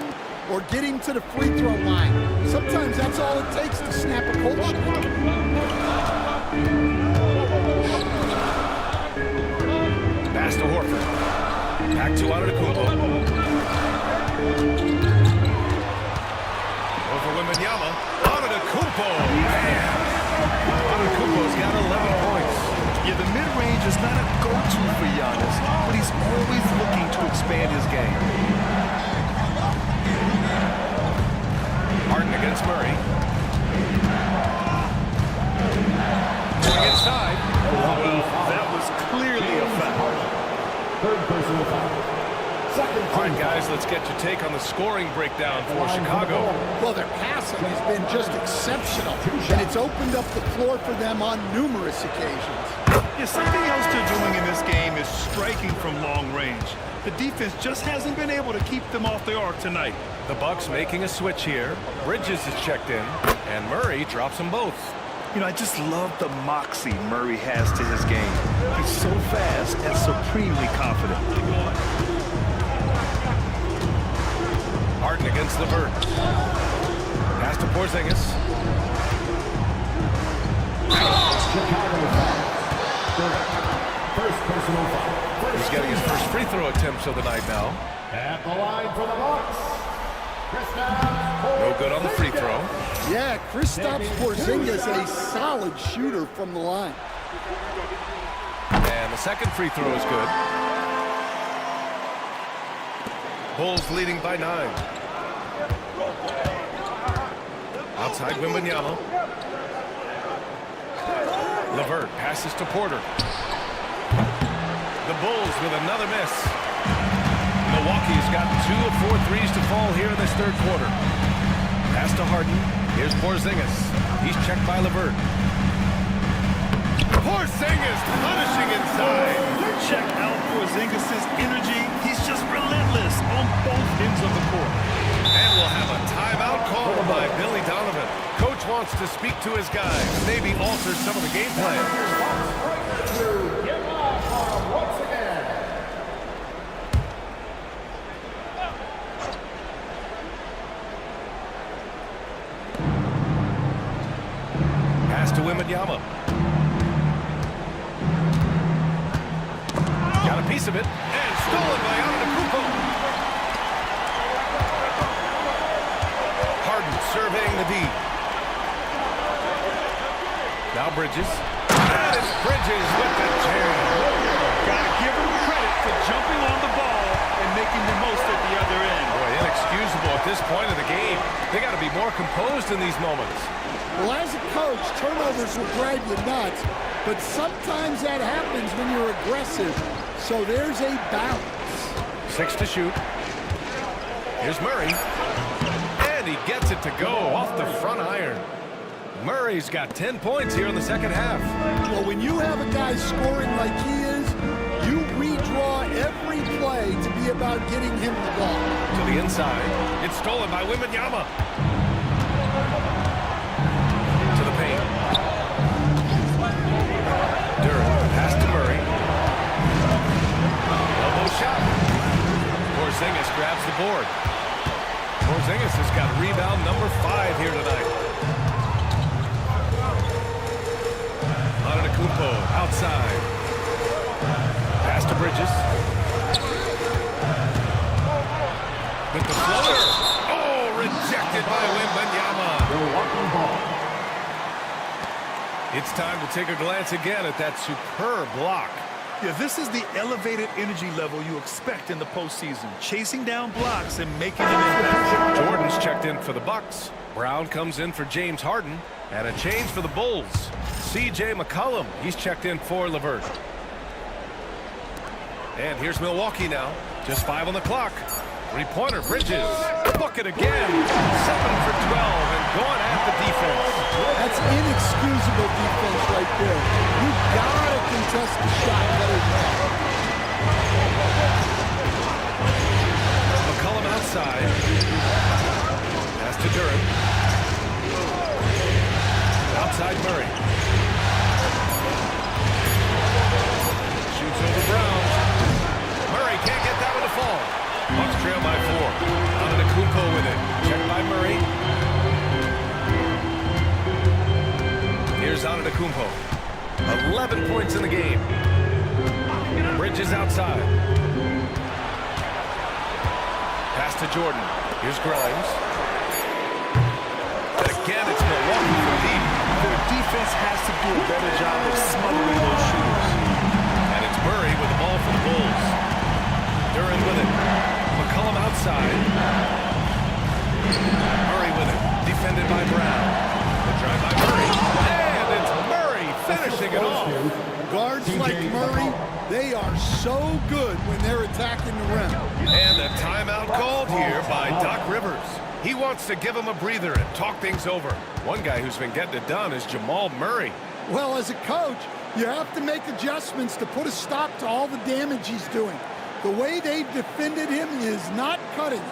[SPEAKER 5] or get him to the free throw line. Sometimes that's all it takes to snap a cold streak.
[SPEAKER 2] Pass to Horford. Back to Antetokounmpo. Over Wembanyama. Antetokounmpo. Man. Antetokounmpo's got 11 points.
[SPEAKER 3] Yeah, the mid-range is not a go-to for Giannis, but he's always looking to expand his game.
[SPEAKER 2] Harden against Murray. Going inside.
[SPEAKER 3] Well, that was clearly a foul.
[SPEAKER 6] Third personal foul. Second.
[SPEAKER 2] All right, guys, let's get your take on the scoring breakdown for Chicago.
[SPEAKER 5] Well, their passing has been just exceptional, and it's opened up the floor for them on numerous occasions.
[SPEAKER 3] Yeah, something else they're doing in this game is striking from long range. The defense just hasn't been able to keep them off the arc tonight.
[SPEAKER 2] The Bucks making a switch here. Bridges is checked in, and Murray drops them both.
[SPEAKER 3] You know, I just love the moxie Murray has to his game. He's so fast and supremely confident.
[SPEAKER 2] Harden against LeVert. Pass to Porzingis.
[SPEAKER 6] Chicago foul. First personal foul.
[SPEAKER 2] He's getting his first free throw attempts of the night now.
[SPEAKER 6] At the line for the Bucks.
[SPEAKER 2] No good on the free throw.
[SPEAKER 5] Yeah, Kristaps Porzingis, a solid shooter from the line.
[SPEAKER 2] And the second free throw is good. Bulls leading by 9. Outside Wembanyama. LeVert passes to Porter. The Bulls with another miss. Milwaukee's got 2 of 4 threes to fall here in this third quarter. Pass to Harden. Here's Porzingis. He's checked by LeVert. Porzingis punishing inside.
[SPEAKER 3] Check out Porzingis' energy. He's just relentless on both ends of the court.
[SPEAKER 2] And we'll have a timeout called by Billy Donovan. Coach wants to speak to his guys, maybe alter some of the game plan.
[SPEAKER 6] Get off once again.
[SPEAKER 2] Pass to Wembanyama. Got a piece of it, and stolen by Antetokounmpo. Harden surveying the D. Now Bridges. And it's Bridges with the jam.
[SPEAKER 3] Gotta give him credit for jumping on the ball and making the most at the other end.
[SPEAKER 2] Boy, inexcusable at this point of the game. They got to be more composed in these moments.
[SPEAKER 5] Well, as a coach, turnovers will drive you nuts, but sometimes that happens when you're aggressive. So there's a balance.
[SPEAKER 2] 6 to shoot. Here's Murray. And he gets it to go off the front iron. Murray's got 10 points here in the second half.
[SPEAKER 5] Well, when you have a guy scoring like he is, you redraw every play to be about getting him the ball.
[SPEAKER 2] To the inside. It's stolen by Wembanyama. To the paint. Durant. Pass to Murray. Elbow shot. Porzingis grabs the board. Porzingis has got rebound number 5 here tonight. Antetokounmpo outside. Pass to Bridges. With the floater. Oh, rejected by Wembanyama. It's time to take a glance again at that superb block.
[SPEAKER 3] Yeah, this is the elevated energy level you expect in the postseason. Chasing down blocks and making an impact.
[SPEAKER 2] Jordan's checked in for the Bucks. Brown comes in for James Harden. And a change for the Bulls. C.J. McCollum, he's checked in for LeVert. And here's Milwaukee now. Just 5 on the clock. Three-pointer, Bridges. Bucket again. 7 for 12 and going at the defense.
[SPEAKER 5] That's inexcusable defense right there. You gotta contest the shot better than that.
[SPEAKER 2] McCollum outside. Pass to Durant. Outside Murray. Shoots over Brown. Murray can't get that one to fall. Bucks trail by 4. Antetokounmpo with it. Checked by Murray. Here's Antetokounmpo. 11 points in the game. Bridges outside. Pass to Jordan. Here's Grimes. And again, it's Milwaukee for deep.
[SPEAKER 3] Their defense has to do a better job of smothering those shooters.
[SPEAKER 2] And it's Murray with the ball for the Bulls. Durant with it. McCollum outside. Murray with it. Defended by Brown. The drive by Murray. And it's Murray finishing it off.
[SPEAKER 5] Guards like Murray, they are so good when they're attacking the rim.
[SPEAKER 2] And a timeout called here by Doc Rivers. He wants to give him a breather and talk things over. One guy who's been getting it done is Jamal Murray.
[SPEAKER 5] Well, as a coach, you have to make adjustments to put a stop to all the damage he's doing. The way they've defended him is not cutting it.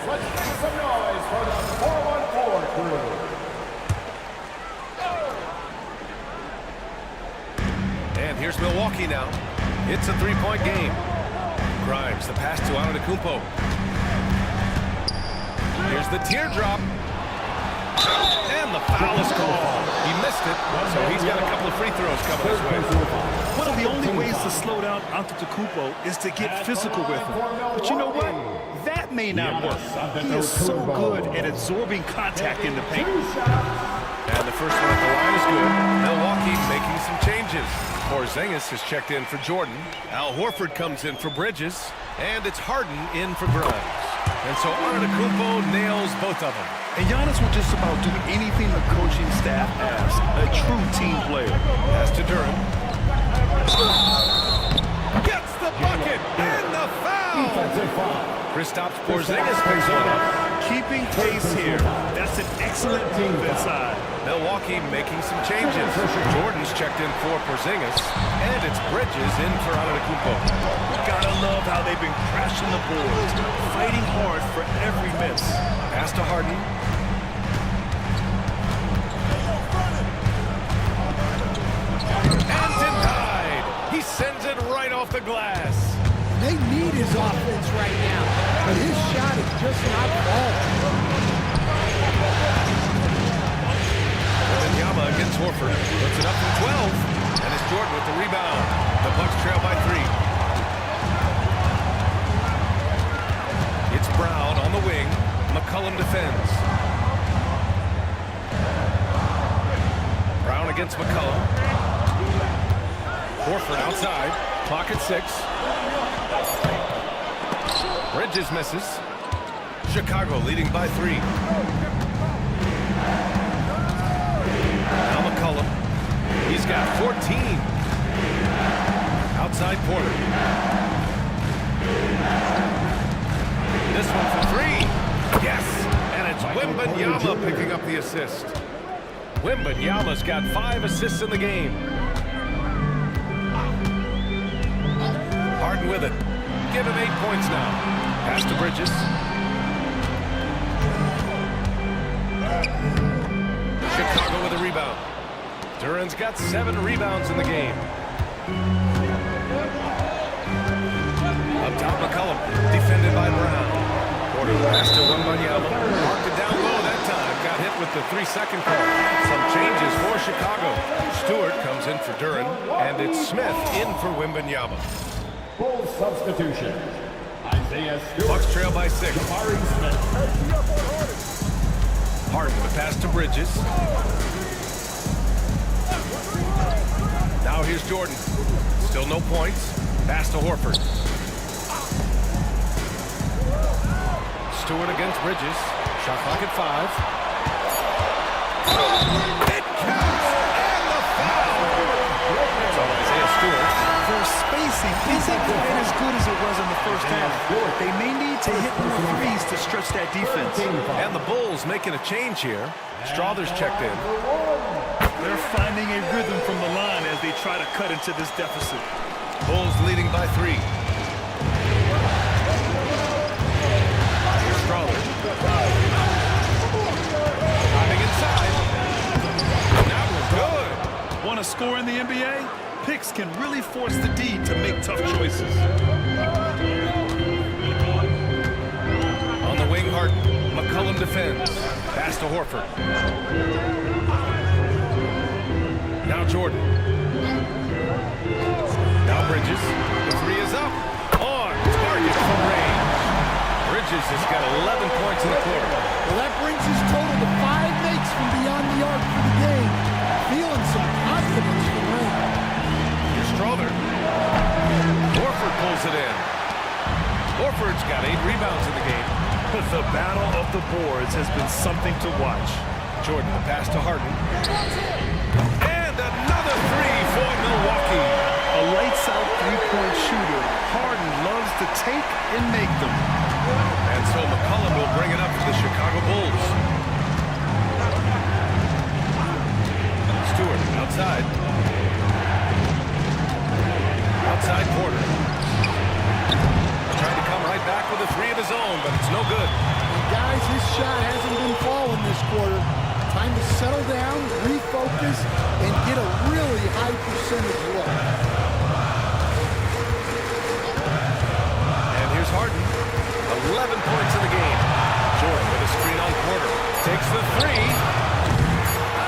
[SPEAKER 6] Let's make some noise for the 414 crew.
[SPEAKER 2] And here's Milwaukee now. It's a three-point game. Grimes, the pass to Antetokounmpo. Here's the teardrop. And the foul is called. He missed it, so he's got a couple of free throws coming his way.
[SPEAKER 3] One of the only ways to slow down Antetokounmpo is to get physical with him. But you know what? That may not work. He is so good at absorbing contact in the paint.
[SPEAKER 2] And the first one at the line is good. Milwaukee making some changes. Porzingis has checked in for Jordan. Al Horford comes in for Bridges. And it's Harden in for Grimes. And so Antetokounmpo nails both of them.
[SPEAKER 3] And Giannis will just about do anything the coaching staff asks. A true team player.
[SPEAKER 2] Pass to Durham. Gets the bucket and the foul.
[SPEAKER 6] Defensive foul.
[SPEAKER 2] Kristaps Porzingis picks one up.
[SPEAKER 3] Keeping pace here. That's an excellent defense side.
[SPEAKER 2] Milwaukee making some changes. Jordan's checked in for Porzingis, and it's Bridges in for Antetokounmpo.
[SPEAKER 3] Gotta love how they've been crashing the boards, fighting hard for every miss.
[SPEAKER 2] Pass to Harden. And denied. He sends it right off the glass.
[SPEAKER 5] They need his offense right now, but his shot is just not falling.
[SPEAKER 2] Wembanyama against Horford. Puts it up from 12. And it's Jordan with the rebound. The Bucks trail by 3. It's Brown on the wing. McCollum defends. Brown against McCollum. Horford outside. Clock at 6. Bridges misses. Chicago leading by 3. Now McCollum. He's got 14. Outside Porter. This one for 3. Yes! And it's Wembanyama picking up the assist. Wembanyama's got 5 assists in the game. Harden with it. Give him 8 points now. Pass to Bridges. Chicago with a rebound. Duran's got 7 rebounds in the game. Up top, McCollum, defended by Brown. Porter pass to Wembanyama. Marked it down low that time. Got hit with the 3-second call. Some changes for Chicago. Stewart comes in for Duran, and it's Smith in for Wembanyama.
[SPEAKER 6] Full substitution. Isaiah Stewart.
[SPEAKER 2] Bucks trail by 6.
[SPEAKER 6] Jabari Smith.
[SPEAKER 2] Harden the pass to Bridges. Now here's Jordan. Still no points. Pass to Horford. Stewart against Bridges. Shot clock at 5. It counts! And the foul! So Isaiah Stewart.
[SPEAKER 3] Their spacing isn't quite as good as it was in the first half. They may need to hit more threes to stretch that defense.
[SPEAKER 2] And the Bulls making a change here. Strother's checked in.
[SPEAKER 3] They're finding a rhythm from the line as they try to cut into this deficit.
[SPEAKER 2] Bulls leading by 3. Here's Strother. Driving inside. That was good.
[SPEAKER 3] Want to score in the NBA? Picks can really force the D to make tough choices.
[SPEAKER 2] On the wing, Harden. McCollum defends. Pass to Horford. Now Jordan. Now Bridges. The 3 is up. On target from range. Bridges has got 11 points in the quarter.
[SPEAKER 5] Well, that brings his total to 5 makes from beyond the arc for the game. Feeling some confidence from range.
[SPEAKER 2] Here's Strother. Horford pulls it in. Horford's got 8 rebounds in the game.
[SPEAKER 3] The battle of the boards has been something to watch.
[SPEAKER 2] Jordan, the pass to Harden. And another 3 for Milwaukee.
[SPEAKER 3] A lights-out three-point shooter. Harden loves to take and make them.
[SPEAKER 2] And so McCollum will bring it up for the Chicago Bulls. Stewart outside. Outside Porter. Trying to come right back with a 3 of his own, but it's no good.
[SPEAKER 5] And guys, his shot hasn't been falling this quarter. Time to settle down, refocus, and get a really high percentage look.
[SPEAKER 2] And here's Harden. 11 points in the game. Jordan with a screen on Porter. Takes the 3.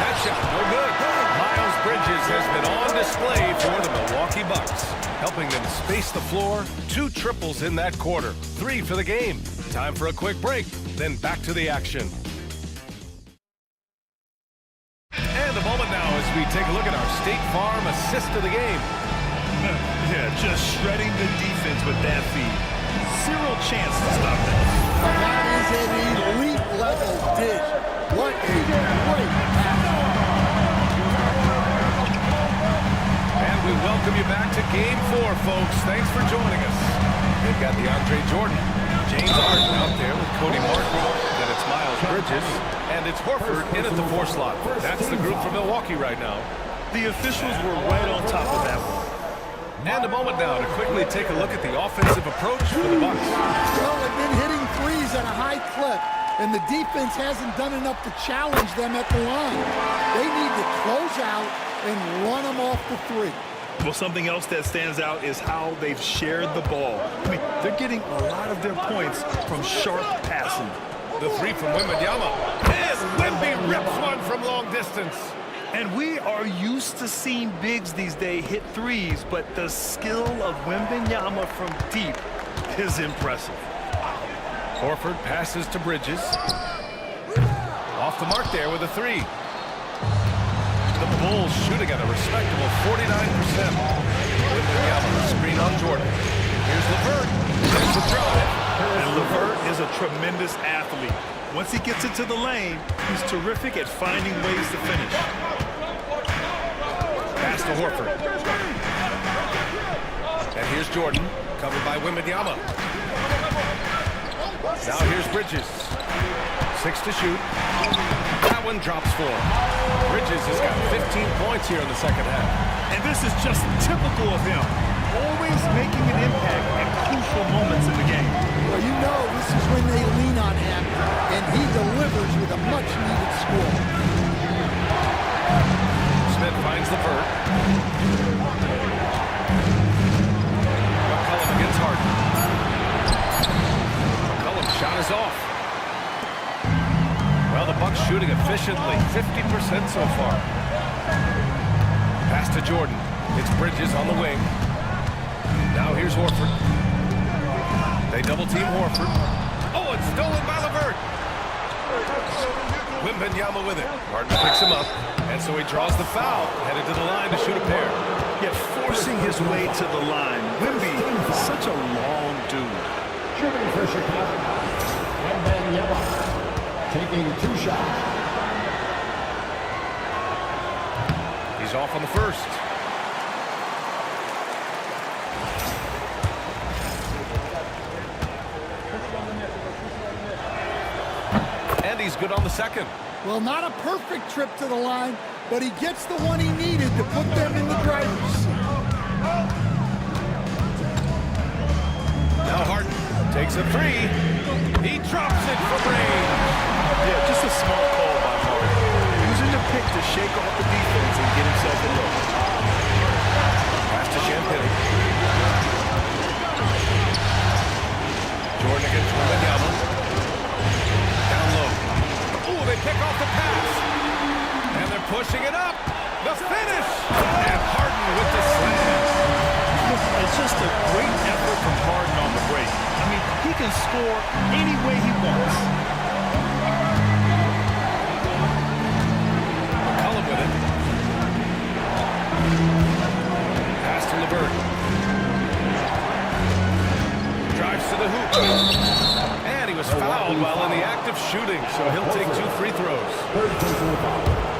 [SPEAKER 2] That shot, no good. Miles Bridges has been on display for the Milwaukee Bucks, helping them space the floor. 2 triples in that quarter. 3 for the game. Time for a quick break, then back to the action. And a moment now as we take a look at our State Farm assist of the game.
[SPEAKER 3] Yeah, just shredding the defense with that feed. Zero chance to stop that.
[SPEAKER 5] That is an elite level double dish. What a great pass.
[SPEAKER 2] And we welcome you back to Game 4, folks. Thanks for joining us. They've got DeAndre Jordan, James Harden out there with Cody Martin, then it's Miles Bridges, and it's Horford in at the 4 slot. That's the group for Milwaukee right now.
[SPEAKER 3] The officials were right on top of that one.
[SPEAKER 2] And a moment now to quickly take a look at the offensive approach for the Bucks.
[SPEAKER 5] Well, they've been hitting threes at a high clip, and the defense hasn't done enough to challenge them at the line. They need to close out and run them off the 3.
[SPEAKER 3] Well, something else that stands out is how they've shared the ball. I mean, they're getting a lot of their points from sharp passing.
[SPEAKER 2] The 3 from Wembanyama. And Wemby rips one from long distance.
[SPEAKER 3] And we are used to seeing bigs these days hit threes, but the skill of Wembanyama from deep is impressive.
[SPEAKER 2] Horford passes to Bridges. Off the mark there with a 3. The Bulls shooting at a respectable 49%. Wembanyama, screen on Jordan. Here's LeVert. There's the drive.
[SPEAKER 3] And LeVert is a tremendous athlete. Once he gets into the lane, he's terrific at finding ways to finish.
[SPEAKER 2] Pass to Horford. And here's Jordan, covered by Wembanyama. Now here's Bridges. 6 to shoot. That one drops 4. Bridges has got 15 points here in the second half.
[SPEAKER 3] And this is just typical of him. Always making an impact at crucial moments in the game.
[SPEAKER 5] Well, you know this is when they lean on him, and he delivers with a much-needed score.
[SPEAKER 2] Smith finds LeVert. McCollum against Harden. McCollum's shot is off. Well, the Bucks shooting efficiently, 50% so far. Pass to Jordan. It's Bridges on the wing. Now here's Horford. They double-team Horford. Oh, it's stolen by LeVert. Wembanyama with it. Harden picks him up, and so he draws the foul, headed to the line to shoot a pair.
[SPEAKER 3] Yet forcing his way to the line. Wemby is such a long dude.
[SPEAKER 6] Shooting for Chicago. Wembanyama taking 2 shots.
[SPEAKER 2] He's off on the first. And he's good on the second.
[SPEAKER 5] Well, not a perfect trip to the line, but he gets the one he needed to put them in the driver's seat.
[SPEAKER 2] Now Harden takes a 3. He drops it from range.
[SPEAKER 3] Yeah, just a small call by Harden. Using the pick to shake off the defense and get himself a look.
[SPEAKER 2] Pass to Champagne. Jordan against Wembanyama. Down low. Ooh, they pick off the pass. And they're pushing it up. The finish. And Harden with the slam.
[SPEAKER 3] It's just a great effort from Harden on the break. I mean, he can score any way he wants.
[SPEAKER 2] McCollum with it. Pass to LeVert. Drives to the hoop. And he was fouled while in the act of shooting, so he'll take 2 free throws.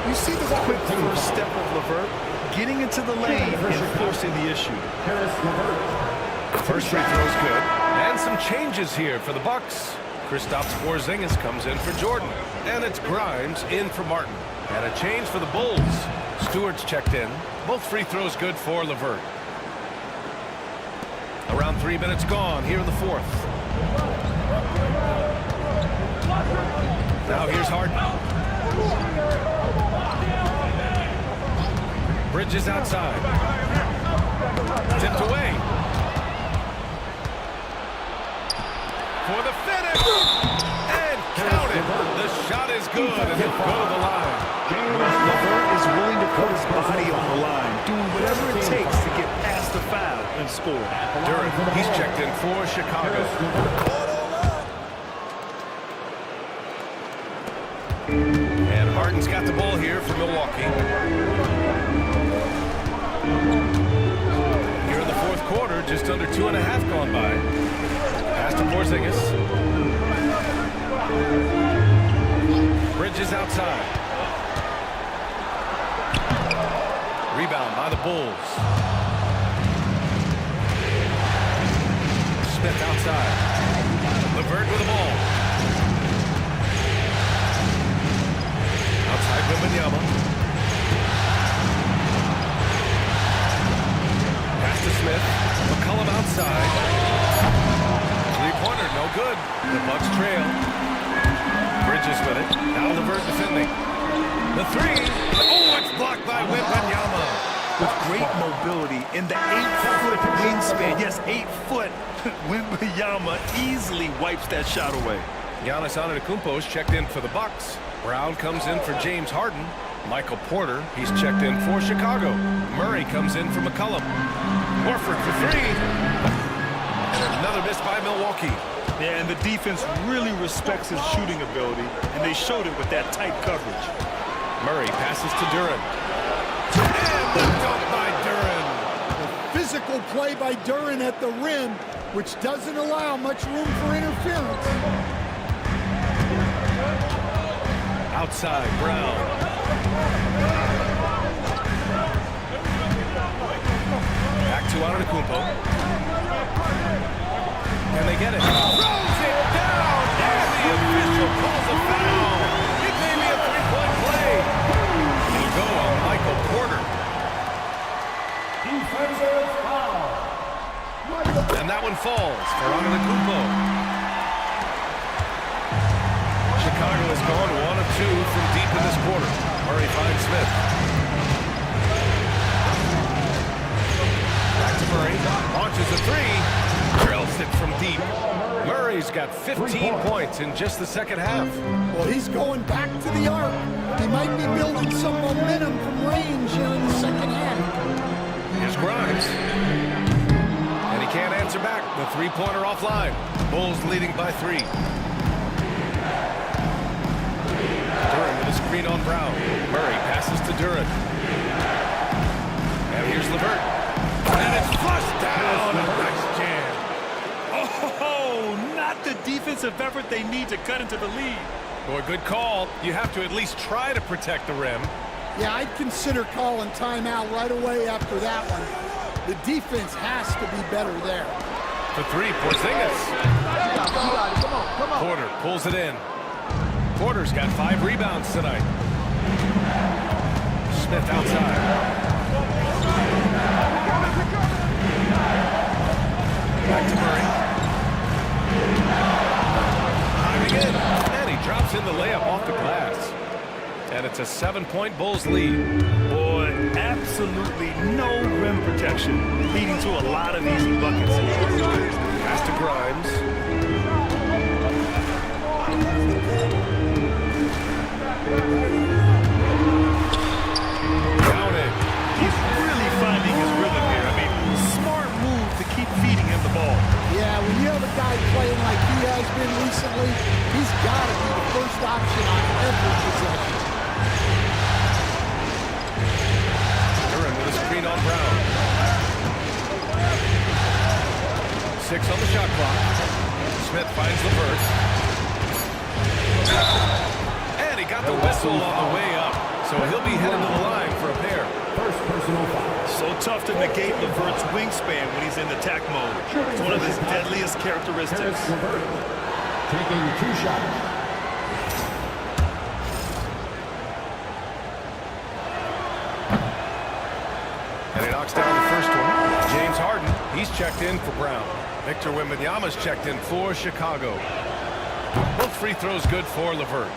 [SPEAKER 3] You see the quick first step of LeVert getting into the lane and forcing the issue.
[SPEAKER 2] First free throw's good. And some changes here for the Bucks. Kristaps Porzingis comes in for Jordan. And it's Grimes in for Martin. And a change for the Bulls. Stewart's checked in. Both free throws good for LeVert. Around 3 minutes gone here in the 4th. Now here's Harden. Bridges outside. Tipped away. For the finish. And counted. The shot is good, and he'll go to the line.
[SPEAKER 3] LeVert is willing to put his body on the line, doing whatever it takes to get past the foul and score.
[SPEAKER 2] Durant, he's checked in for Chicago. And Harden's got the ball here for Milwaukee. Here in the 4th quarter, just under 2.5 gone by. Pass to Porzingis. Bridges outside. Rebound by the Bulls. Smith outside. LeVert with the ball. Outside Wembanyama. Pass to Smith. McCollum outside. Three-pointer, no good. The Bucks trail. Bridges with it. Now LeVert defending. The three. Oh, it's blocked by Wembanyama.
[SPEAKER 3] With great mobility in the 8-foot wingspan. Yes, 8 foot. Wembanyama easily wipes that shot away.
[SPEAKER 2] Giannis Antetokounmpo is checked in for the Bucks. Brown comes in for James Harden. Michael Porter, he's checked in for Chicago. Murray comes in for McCollum. Horford for three. And another miss by Milwaukee.
[SPEAKER 3] Yeah, and the defense really respects his shooting ability, and they showed it with that tight coverage.
[SPEAKER 2] Murray passes to Duren. And the dunk by Duren.
[SPEAKER 5] Physical play by Duren at the rim, which doesn't allow much room for interference.
[SPEAKER 2] Outside, Brown. Back to Antetokounmpo. Can they get it? Throws it down, and the official calls a foul. It may be a three-point play. It'll go on Michael Porter.
[SPEAKER 6] Defensive foul.
[SPEAKER 2] And that one falls for Antetokounmpo. Chicago has gone 1 of 2 from deep in this quarter. Murray finds Smith. Back to Murray. Launches a three. Drills it from deep. Murray's got 15 points in just the second half.
[SPEAKER 5] Well, he's going back to the arc. He might be building some momentum from range here in the second half.
[SPEAKER 2] Here's Grimes. And he can't answer back. The three-pointer offline. Bulls leading by 3. Duren with a screen on Brown. Murray passes to Duren. And here's LeVert. And it's flushed down. A nice jam.
[SPEAKER 3] Oh, not the defensive effort they need to cut into the lead.
[SPEAKER 2] Boy, good call. You have to at least try to protect the rim.
[SPEAKER 5] Yeah, I'd consider calling timeout right away after that one. The defense has to be better there.
[SPEAKER 2] For three, Porzingis.
[SPEAKER 6] Come on.
[SPEAKER 2] Porter pulls it in. Porter's got 5 rebounds tonight. Smith outside. Back to Murray. Diving in. And he drops in the layup off the glass. And it's a 7-point Bulls lead.
[SPEAKER 3] Boy, absolutely no rim protection, leading to a lot of easy buckets.
[SPEAKER 2] Pass to Grimes. Counted.
[SPEAKER 3] He's really finding his rhythm here. I mean, smart move to keep feeding him the ball.
[SPEAKER 5] Yeah, when you have a guy playing like he has been recently, he's got to be the first option on every possession.
[SPEAKER 2] Duren with a screen on Brown. 6 on the shot clock. Smith finds LeVert. And he got the whistle on the way up. So he'll be headed to the line for a pair.
[SPEAKER 6] First personal foul.
[SPEAKER 3] So tough to negate LeVert's wingspan when he's in attack mode. It's one of his deadliest characteristics.
[SPEAKER 6] LeVert taking 2 shots.
[SPEAKER 2] And he knocks down the first one. James Harden, he's checked in for Brown. Victor Wembanyama's checked in for Chicago. Both free throws good for LeVert.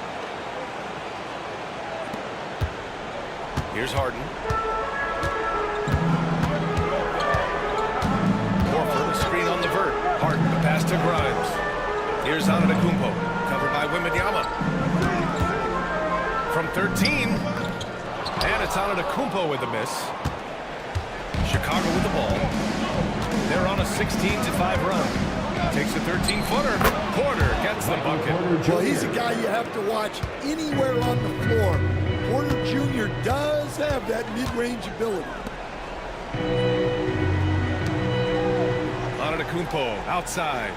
[SPEAKER 2] Here's Harden. Horford, a screen on LeVert. Harden, the pass to Grimes. Here's Antetokounmpo, covered by Wembanyama. From 13, and it's Antetokounmpo with the miss. Chicago with the ball. They're on a 16-5 run. Takes a 13-footer. Porter gets the bucket.
[SPEAKER 5] Well, he's a guy you have to watch anywhere on the floor. Porter Jr. does have that mid-range ability.
[SPEAKER 2] Antetokounmpo outside.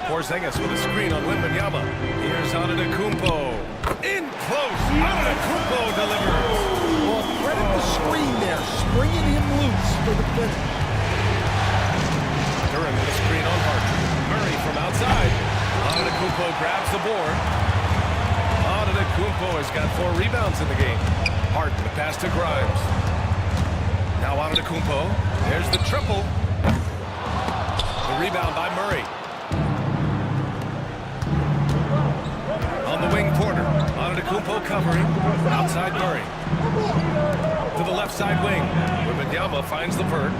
[SPEAKER 2] Porzingis with a screen on Wembanyama. Here's Antetokounmpo. In close. Antetokounmpo delivers.
[SPEAKER 5] Well, credit the screen there, springing him loose for the finish.
[SPEAKER 2] Duran with a screen on Harden. Murray from outside. Antetokounmpo grabs the board. Antetokounmpo has got 4 rebounds in the game. Harden, the pass to Grimes. Now Antetokounmpo. There's the triple. The rebound by Murray. On the wing, Porter. Antetokounmpo covering. Outside Murray. To the left side wing. Wembanyama finds the vert.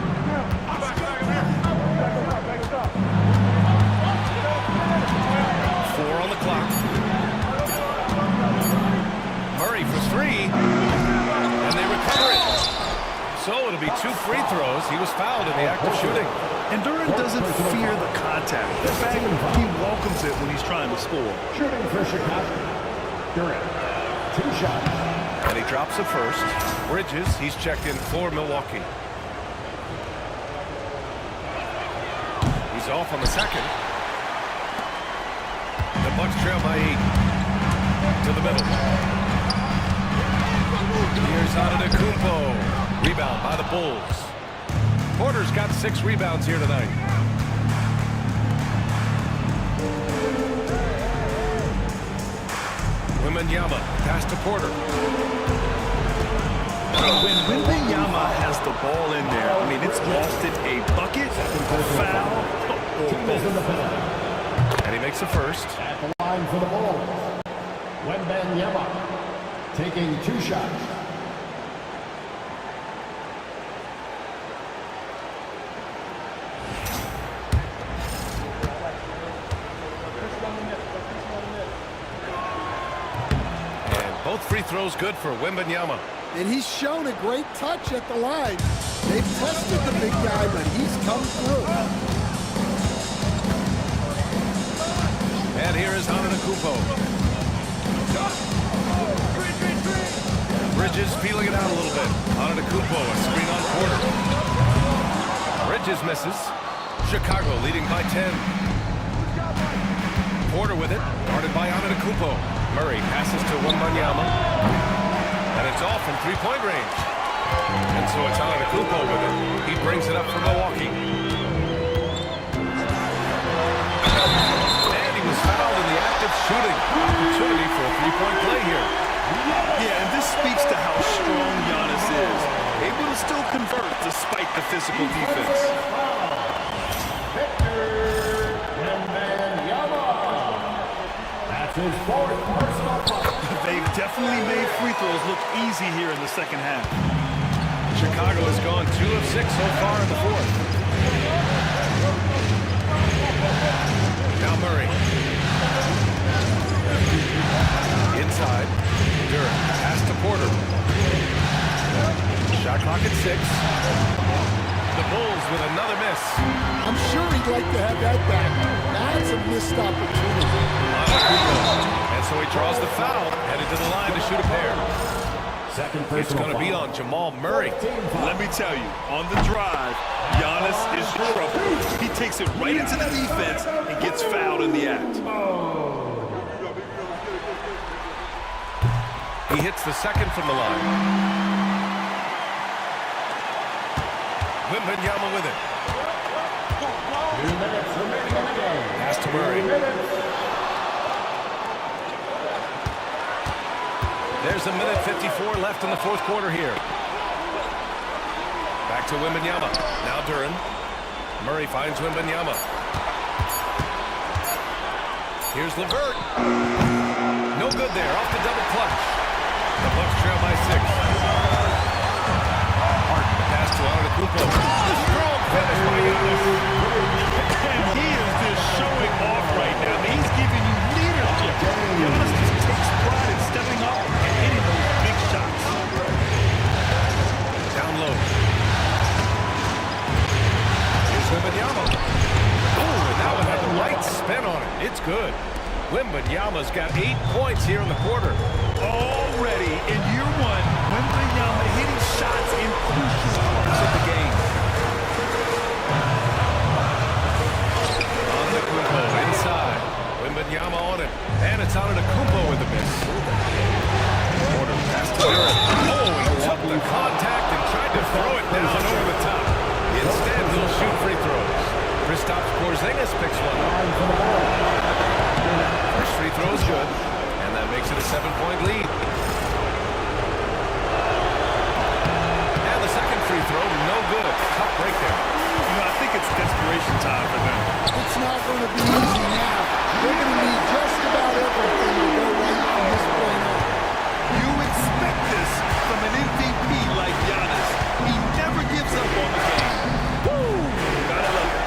[SPEAKER 2] 4 on the clock. Murray for 3. And they recover it. So it'll be 2 free throws. He was fouled in the act of shooting.
[SPEAKER 3] And Duran doesn't fear the contact. In fact, he welcomes it when he's trying to score.
[SPEAKER 6] Shooting for Chicago. Duran. 2 shots.
[SPEAKER 2] And he drops it first. Bridges, he's checked in for Milwaukee. He's off on the second. The Bucks trail by 8. To the middle. Here's Antetokounmpo. Rebound by the Bulls. Porter's got 6 rebounds here tonight. Wembanyama, pass to Porter.
[SPEAKER 3] When Wembanyama has the ball in there, I mean, it's often a bucket, a foul, or both.
[SPEAKER 2] And he makes the first.
[SPEAKER 6] At the line for the Bulls. Wembanyama taking 2 shots.
[SPEAKER 2] Both free throws good for Wembanyama.
[SPEAKER 5] And he's shown a great touch at the line. They've tested the big guy, but he's come through.
[SPEAKER 2] And here is Antetokounmpo. Bridges feeling it out a little bit. Antetokounmpo, a screen on Porter. Bridges misses. Chicago leading by 10. Porter with it, guarded by Antetokounmpo. Murray passes to Wembanyama. And it's off from 3-point range. And so it's Antetokounmpo with it. He brings it up for Milwaukee. And he was fouled in the act of shooting. Opportunity for a 3-point play here.
[SPEAKER 3] Yeah, and this speaks to how strong Giannis is. Able to still convert despite the physical defense.
[SPEAKER 6] His 4th personal foul.
[SPEAKER 3] They've definitely made free throws look easy here in the second half.
[SPEAKER 2] Chicago has gone 2 of 6 so far in the 4th. Now Murray. Inside. Duran. Pass to Porter. Shot clock at 6. The Bulls with another miss.
[SPEAKER 5] I'm sure he'd like to have that back. That's a missed opportunity.
[SPEAKER 2] And so he draws the foul, headed to the line to shoot a pair. It's going to be on Jamal Murray.
[SPEAKER 3] Let me tell you, on the drive, Giannis is trouble. He takes it right into the defense and gets fouled in the act.
[SPEAKER 2] He hits the second from the line. Wembanyama with it.
[SPEAKER 6] 2 minutes remaining in the game.
[SPEAKER 2] Pass to Murray. There's a minute 54 left in the 4th quarter here. Back to Wembanyama. Now Duran. Murray finds Wembanyama. Here's LeVert. No good there. Off the double clutch. The Bucks trail by 6. Harden, the pass to Antetokounmpo. The strong finish by Giannis.
[SPEAKER 3] And he is just showing off right now. He's giving you leadership. Giannis just takes pride in stepping up and hitting those big shots.
[SPEAKER 2] Down low. Here's Wembanyama. Oh, and that one had the right spin on it. It's good. Wembanyama's got 8 points here in the quarter.
[SPEAKER 3] Already in year 1, Wembanyama hitting shots in crucial parts of the game.
[SPEAKER 2] Antetokounmpo inside. Wembanyama on it. And a That's out of Kumpo with the miss. Porter pass to Garrett. Oh, he took the contact and tried to throw it down over the top. Instead, he'll shoot free throws. Kristaps Porzingis picks one up. First free throw is good, and that makes it a 7-point lead. And the second free throw, no good. Tough break there.
[SPEAKER 3] You know, I think it's desperation time for them.
[SPEAKER 5] It's not going to be easy now. They're going to need just about everything to go right from this point on.
[SPEAKER 3] You expect this from an MVP like Giannis. He never gives up on the game. Woo! Gotta love it.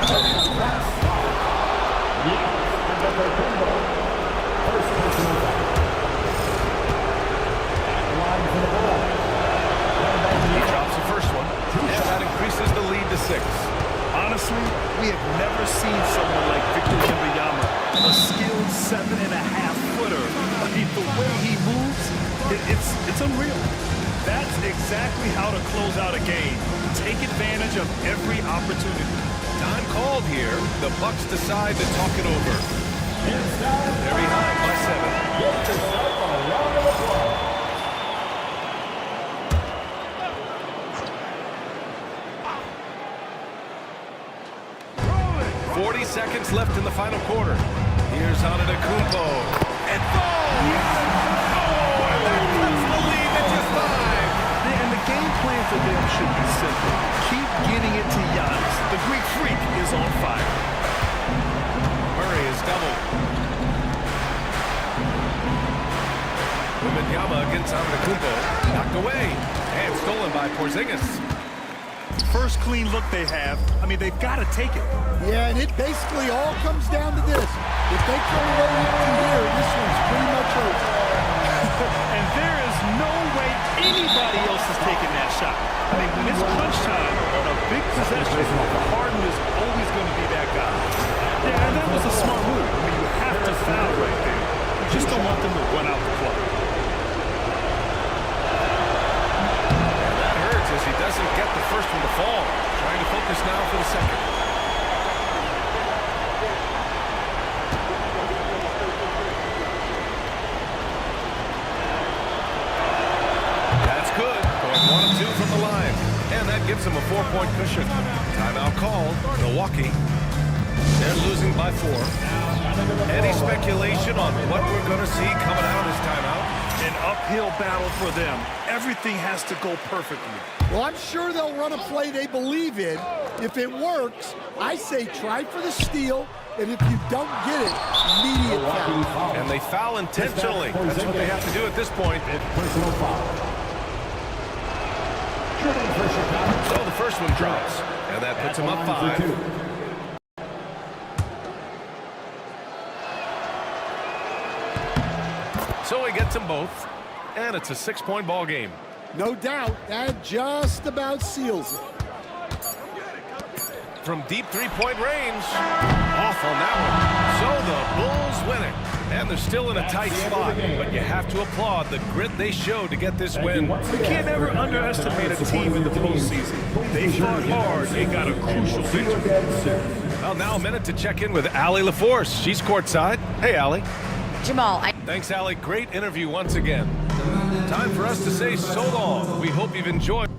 [SPEAKER 2] He drops the first one, and that increases the lead to 6.
[SPEAKER 3] Honestly, we have never seen someone like Victor Wembanyama, a skilled 7.5-footer. I mean, the way he moves, it's unreal. That's exactly how to close out a game. Take advantage of every opportunity.
[SPEAKER 2] Time called here. The Bucks decide to talk it over. They're behind by 7. 40 seconds left in the final quarter. Here's Antetokounmpo. And falls! Oh, and that puts the lead at just 5.
[SPEAKER 3] And the game plan for them should be simple. Keep getting it to Giannis. The Greek Freak is on fire.
[SPEAKER 2] Murray is doubled. Wembanyama against Antetokounmpo. Knocked away. And stolen by Porzingis.
[SPEAKER 3] First clean look they have. I mean, they've got to take it.
[SPEAKER 5] Yeah, and it basically all comes down to this. If they turn it over to here, this one's pretty much over.
[SPEAKER 3] And there is no way anybody else is taking that shot. I mean, when it's crunch time on a big possession, Harden is always going to be that guy. Yeah, and that was a smart move. I mean, you have to foul right there. You just don't want them to run out the clock.
[SPEAKER 2] And that hurts as he doesn't get the first one to fall. Trying to focus now for the second. That's good. Going 1 of 2 from the line. And that gives him a 4-point cushion. Timeout called. Milwaukee. They're losing by 4. Any speculation on what we're going to see coming out of this timeout?
[SPEAKER 3] An uphill battle for them. Everything has to go perfectly.
[SPEAKER 5] Well, I'm sure they'll run a play they believe in. If it works, I say try for the steal, and if you don't get it, immediate foul.
[SPEAKER 2] And they foul intentionally. That's what they have to do at this point. So the first one drops, and that puts him up 5. So he gets them both, and it's a 6-point ball game.
[SPEAKER 5] No doubt, that just about seals it.
[SPEAKER 2] From deep 3-point range, off on that one. So the Bulls win it, and they're still in a tight spot, but you have to applaud the grit they showed to get this win.
[SPEAKER 3] You can't ever underestimate a team in the postseason. They fought hard. They got a crucial victory.
[SPEAKER 2] Well, now a minute to check in with Allie LaForce. She's courtside. Hey, Allie.
[SPEAKER 4] Jamal,
[SPEAKER 2] Thanks, Allie. Great interview once again. Time for us to say so long. We hope you've enjoyed.